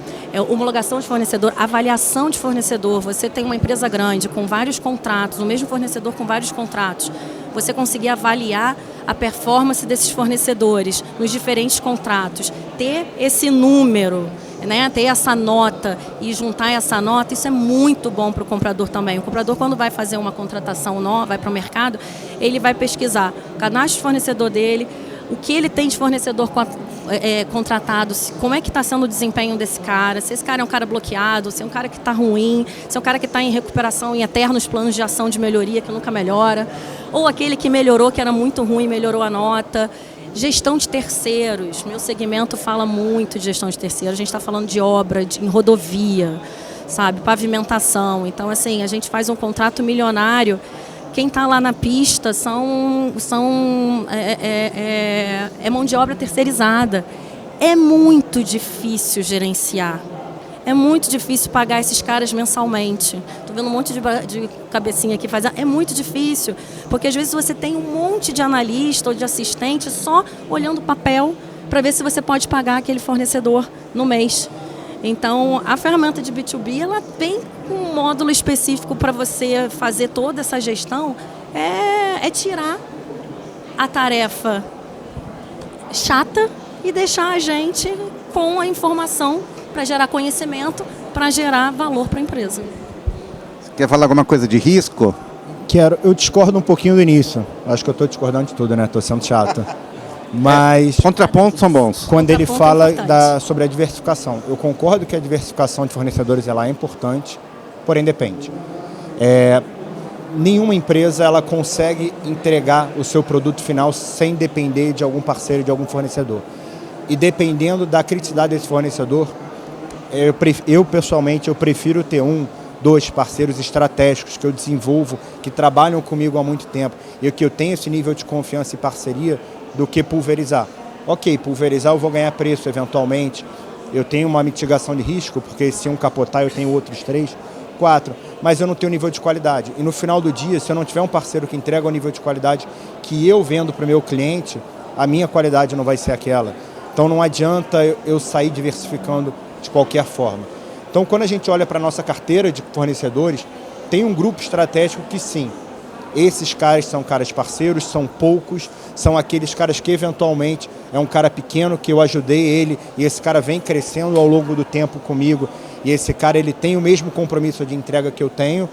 Homologação de fornecedor, avaliação de fornecedor. Você tem uma empresa grande com vários contratos, o mesmo fornecedor com vários contratos. Você conseguir avaliar a performance desses fornecedores nos diferentes contratos, ter esse número, né? Ter essa nota e juntar essa nota, isso é muito bom para o comprador também. O comprador, quando vai fazer uma contratação nova, vai para o mercado, ele vai pesquisar o cadastro de fornecedor dele, o que ele tem de fornecedor contratado, como é que está sendo o desempenho desse cara, se esse cara é um cara bloqueado, se é um cara que está ruim, se é um cara que está em recuperação, em eternos planos de ação de melhoria que nunca melhora, ou aquele que melhorou, que era muito ruim, melhorou a nota. Gestão de terceiros, meu segmento fala muito de gestão de terceiros, a gente está falando de obra, em rodovia, sabe, pavimentação. Então, assim, a gente faz um contrato milionário. Quem está lá na pista é mão de obra terceirizada. É muito difícil gerenciar. É muito difícil pagar esses caras mensalmente. Estou vendo um monte de cabecinha aqui fazendo. É muito difícil, porque às vezes você tem um monte de analista ou de assistente só olhando o papel para ver se você pode pagar aquele fornecedor no mês. Então, a ferramenta de B2B, ela vem com um módulo específico para você fazer toda essa gestão, tirar a tarefa chata e deixar a gente com a informação para gerar conhecimento, para gerar valor para a empresa. Você quer falar alguma coisa de risco? Eu discordo um pouquinho do início. Acho que eu estou discordando de tudo, né? Estou sendo chato. Mas Contrapontos são bons. quando ele Contraponto fala é importante. sobre a diversificação, eu concordo que a diversificação de fornecedores ela é importante, porém depende. Nenhuma empresa ela consegue entregar o seu produto final sem depender de algum parceiro, de algum fornecedor. E dependendo da criticidade desse fornecedor, eu pessoalmente eu prefiro ter 2 parceiros estratégicos que eu desenvolvo, que trabalham comigo há muito tempo e que eu tenho esse nível de confiança e parceria, do que pulverizar. Ok, pulverizar eu vou ganhar preço eventualmente, eu tenho uma mitigação de risco, porque se um capotar eu tenho outros 3, 4, mas eu não tenho nível de qualidade. E no final do dia, se eu não tiver um parceiro que entrega o nível de qualidade que eu vendo para o meu cliente, a minha qualidade não vai ser aquela. Então não adianta eu sair diversificando de qualquer forma. Então quando a gente olha para a nossa carteira de fornecedores, tem um grupo estratégico que sim, esses caras são caras parceiros, são poucos, são aqueles caras que eventualmente é um cara pequeno que eu ajudei ele e esse cara vem crescendo ao longo do tempo comigo e esse cara ele tem o mesmo compromisso de entrega que eu tenho.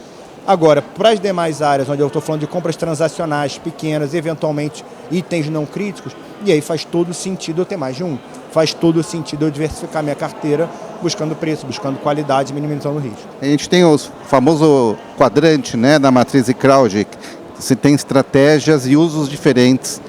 Agora, para as demais áreas, onde eu estou falando de compras transacionais pequenas, eventualmente itens não críticos, e aí faz todo sentido eu ter mais de um. Faz todo sentido eu diversificar minha carteira, buscando preço, buscando qualidade, minimizando o risco. A gente tem o famoso quadrante, né, da matriz Krauge. Você tem estratégias e usos diferentes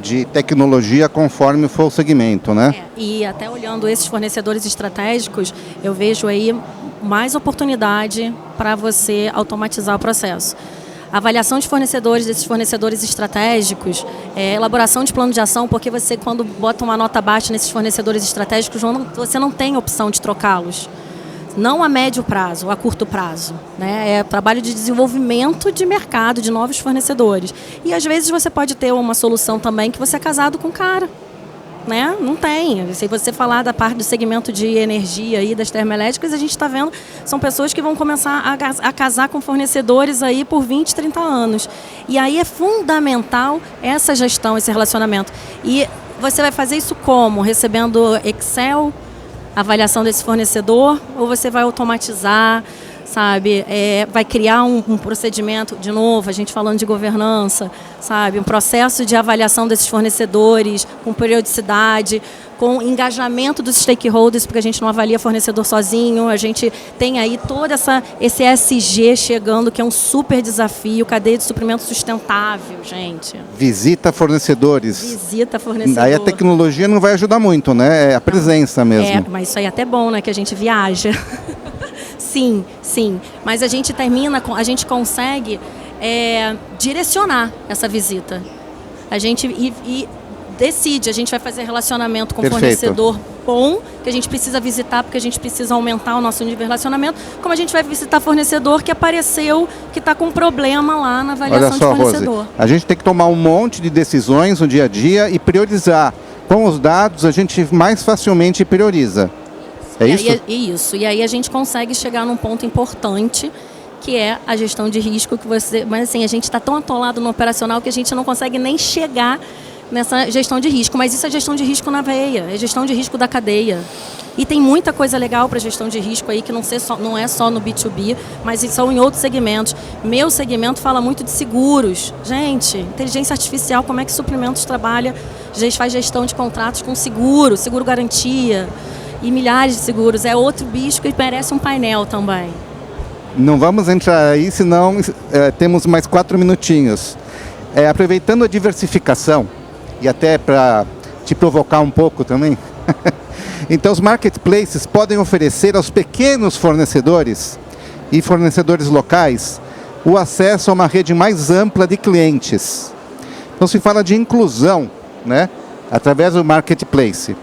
de tecnologia conforme for o segmento, né? E até olhando esses fornecedores estratégicos, eu vejo aí mais oportunidade para você automatizar o processo. A avaliação de fornecedores, desses fornecedores estratégicos, elaboração de plano de ação, porque você, quando bota uma nota baixa nesses fornecedores estratégicos, você não tem opção de trocá-los. Não a médio prazo, a curto prazo. Né? É trabalho de desenvolvimento de mercado, de novos fornecedores. E às vezes você pode ter uma solução também que você é casado com o cara. Né? Não tem. Se você falar da parte do segmento de energia aí, das termoelétricas, a gente está vendo, são pessoas que vão começar a casar com fornecedores aí por 20, 30 anos. E aí é fundamental essa gestão, esse relacionamento. E você vai fazer isso como? Recebendo Excel, avaliação desse fornecedor, ou você vai automatizar, sabe? Vai criar um procedimento, de novo, a gente falando de governança, sabe? Um processo de avaliação desses fornecedores, com periodicidade, com engajamento dos stakeholders, porque a gente não avalia fornecedor sozinho, a gente tem aí todo esse ESG chegando, que é um super desafio, cadeia de suprimento sustentável, gente. Visita fornecedores. Visita fornecedor. Aí a tecnologia não vai ajudar muito, né? É a presença mesmo. Mas isso aí é até bom, né? Que a gente viaja. Sim, sim. Mas a gente consegue direcionar essa visita. A gente decide, a gente vai fazer relacionamento com o fornecedor bom, que a gente precisa visitar porque a gente precisa aumentar o nosso nível de relacionamento, como a gente vai visitar fornecedor que apareceu, que está com problema lá na avaliação de fornecedor. Rose, a gente tem que tomar um monte de decisões no dia a dia e priorizar. Com os dados, a gente mais facilmente prioriza. É isso? Isso. E aí a gente consegue chegar num ponto importante, que é a gestão de risco, mas assim, a gente está tão atolado no operacional que a gente não consegue nem chegar nessa gestão de risco. Mas isso é gestão de risco na veia, é gestão de risco da cadeia. E tem muita coisa legal para gestão de risco aí, que não é só no B2B, mas são em outros segmentos. Meu segmento fala muito de seguros. Gente, inteligência artificial, como é que Suprimentos trabalha, faz gestão de contratos com seguro garantia, e milhares de seguros. É outro bicho que merece um painel também. Não vamos entrar aí, senão temos mais 4 minutinhos. Aproveitando a diversificação, e até para te provocar um pouco também, então os marketplaces podem oferecer aos pequenos fornecedores e fornecedores locais o acesso a uma rede mais ampla de clientes. Então se fala de inclusão, né, através do marketplace.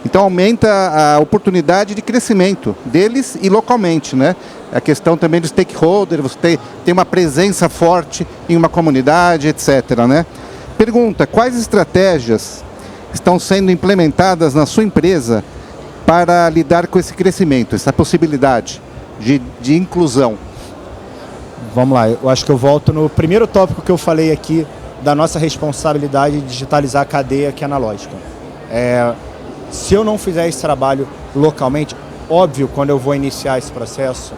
Então aumenta a oportunidade de crescimento deles e localmente, né? A questão também do stakeholder, você tem uma presença forte em uma comunidade, etc., né? Pergunta, quais estratégias estão sendo implementadas na sua empresa para lidar com esse crescimento, essa possibilidade de inclusão? Vamos lá, eu acho que eu volto no primeiro tópico que eu falei aqui, da nossa responsabilidade de digitalizar a cadeia que é analógica. Se eu não fizer esse trabalho localmente, óbvio, quando eu vou iniciar esse processo,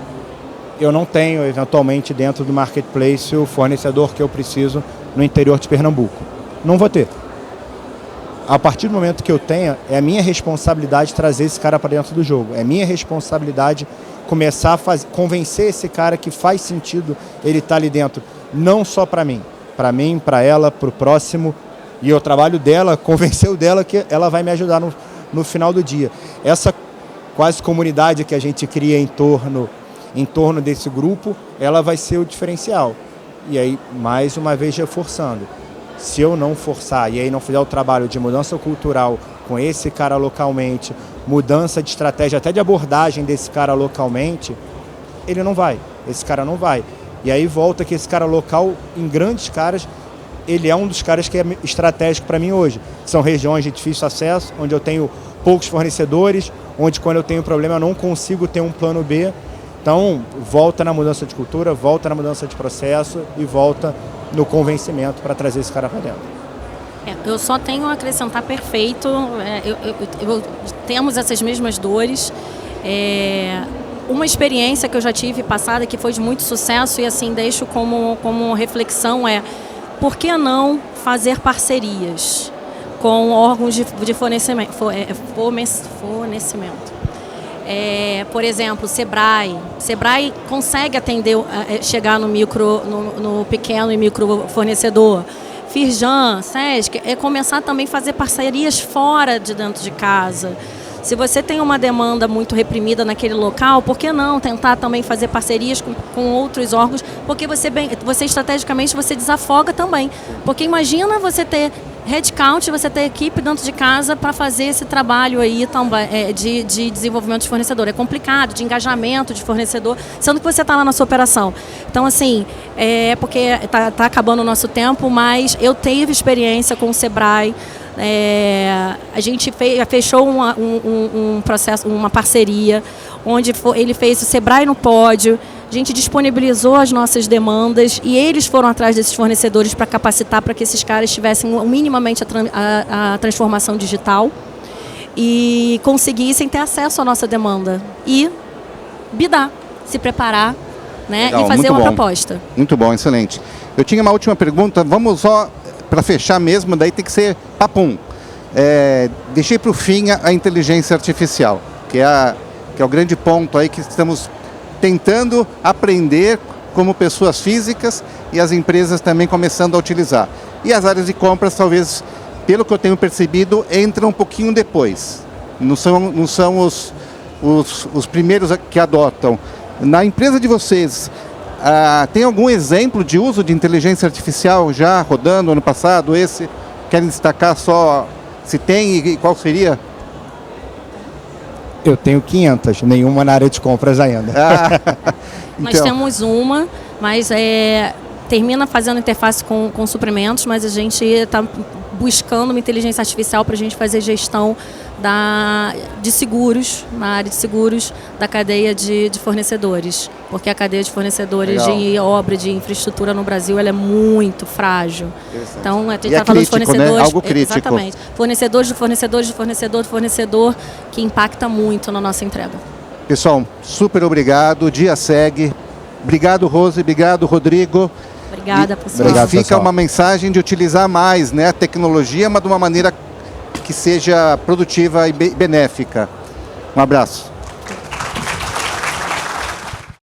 eu não tenho, eventualmente, dentro do marketplace, o fornecedor que eu preciso no interior de Pernambuco. Não vou ter. A partir do momento que eu tenha, é a minha responsabilidade trazer esse cara para dentro do jogo. É minha responsabilidade começar a convencer esse cara que faz sentido ele estar ali dentro. Não só para mim, para ela, para o próximo. E o trabalho dela, convencer o dela que ela vai me ajudar no final do dia. Essa quase comunidade que a gente cria em torno desse grupo, ela vai ser o diferencial. E aí, mais uma vez, reforçando. Se eu não forçar e aí não fizer o trabalho de mudança cultural com esse cara localmente, mudança de estratégia, até de abordagem desse cara localmente, ele não vai, esse cara não vai. E aí volta que esse cara local, em grandes caras, ele é um dos caras que é estratégico para mim hoje. São regiões de difícil acesso, onde eu tenho poucos fornecedores, onde quando eu tenho problema eu não consigo ter um plano B. Então, volta na mudança de cultura, volta na mudança de processo e volta no convencimento para trazer esse cara para dentro. Eu só tenho a acrescentar perfeito, temos essas mesmas dores. Uma experiência que eu já tive passada que foi de muito sucesso e assim deixo como reflexão por que não fazer parcerias com órgãos de fornecimento? Por exemplo, Sebrae. Sebrae consegue atender, chegar no pequeno e micro fornecedor. Firjan, Sesc, começar também a fazer parcerias fora de dentro de casa. Se você tem uma demanda muito reprimida naquele local, por que não tentar também fazer parcerias com outros órgãos? Porque você estrategicamente você desafoga também. Porque imagina você ter headcount, você ter equipe dentro de casa para fazer esse trabalho aí também de desenvolvimento de fornecedor. É complicado, de engajamento de fornecedor, sendo que você está lá na sua operação. Então, assim, porque está acabando o nosso tempo, mas eu tive experiência com o Sebrae. A gente fechou um processo, uma parceria, onde ele fez o Sebrae no pódio. A gente disponibilizou as nossas demandas e eles foram atrás desses fornecedores para capacitar para que esses caras tivessem minimamente a transformação digital e conseguissem ter acesso à nossa demanda e bidar, se preparar, né, legal, e fazer uma proposta. Muito bom, excelente. Eu tinha uma última pergunta, vamos só para fechar mesmo, daí tem que ser papum. Deixei para o fim a inteligência artificial, que é o grande ponto aí que estamos tentando aprender como pessoas físicas e as empresas também começando a utilizar. E as áreas de compras, talvez, pelo que eu tenho percebido, entram um pouquinho depois. Não são os primeiros que adotam. Na empresa de vocês, tem algum exemplo de uso de inteligência artificial já rodando ano passado? Esse? Querem destacar só se tem e qual seria? Eu tenho 500, nenhuma na área de compras ainda. Então. Nós temos uma, mas termina fazendo interface com suprimentos, mas a gente está buscando uma inteligência artificial para a gente fazer gestão de seguros, na área de seguros da cadeia de fornecedores. Porque a cadeia de fornecedores de obra, de infraestrutura no Brasil, ela é muito frágil. Então, a gente está falando de fornecedores... Né? Algo crítico. Exatamente. Fornecedores de fornecedor, que impacta muito na nossa entrega. Pessoal, super obrigado. O dia segue. Obrigado, Rose. Obrigado, Rodrigo. Obrigada, pessoal. Obrigado, fica pessoal. Uma mensagem de utilizar mais, né, a tecnologia, mas de uma maneira que seja produtiva e benéfica. Um abraço.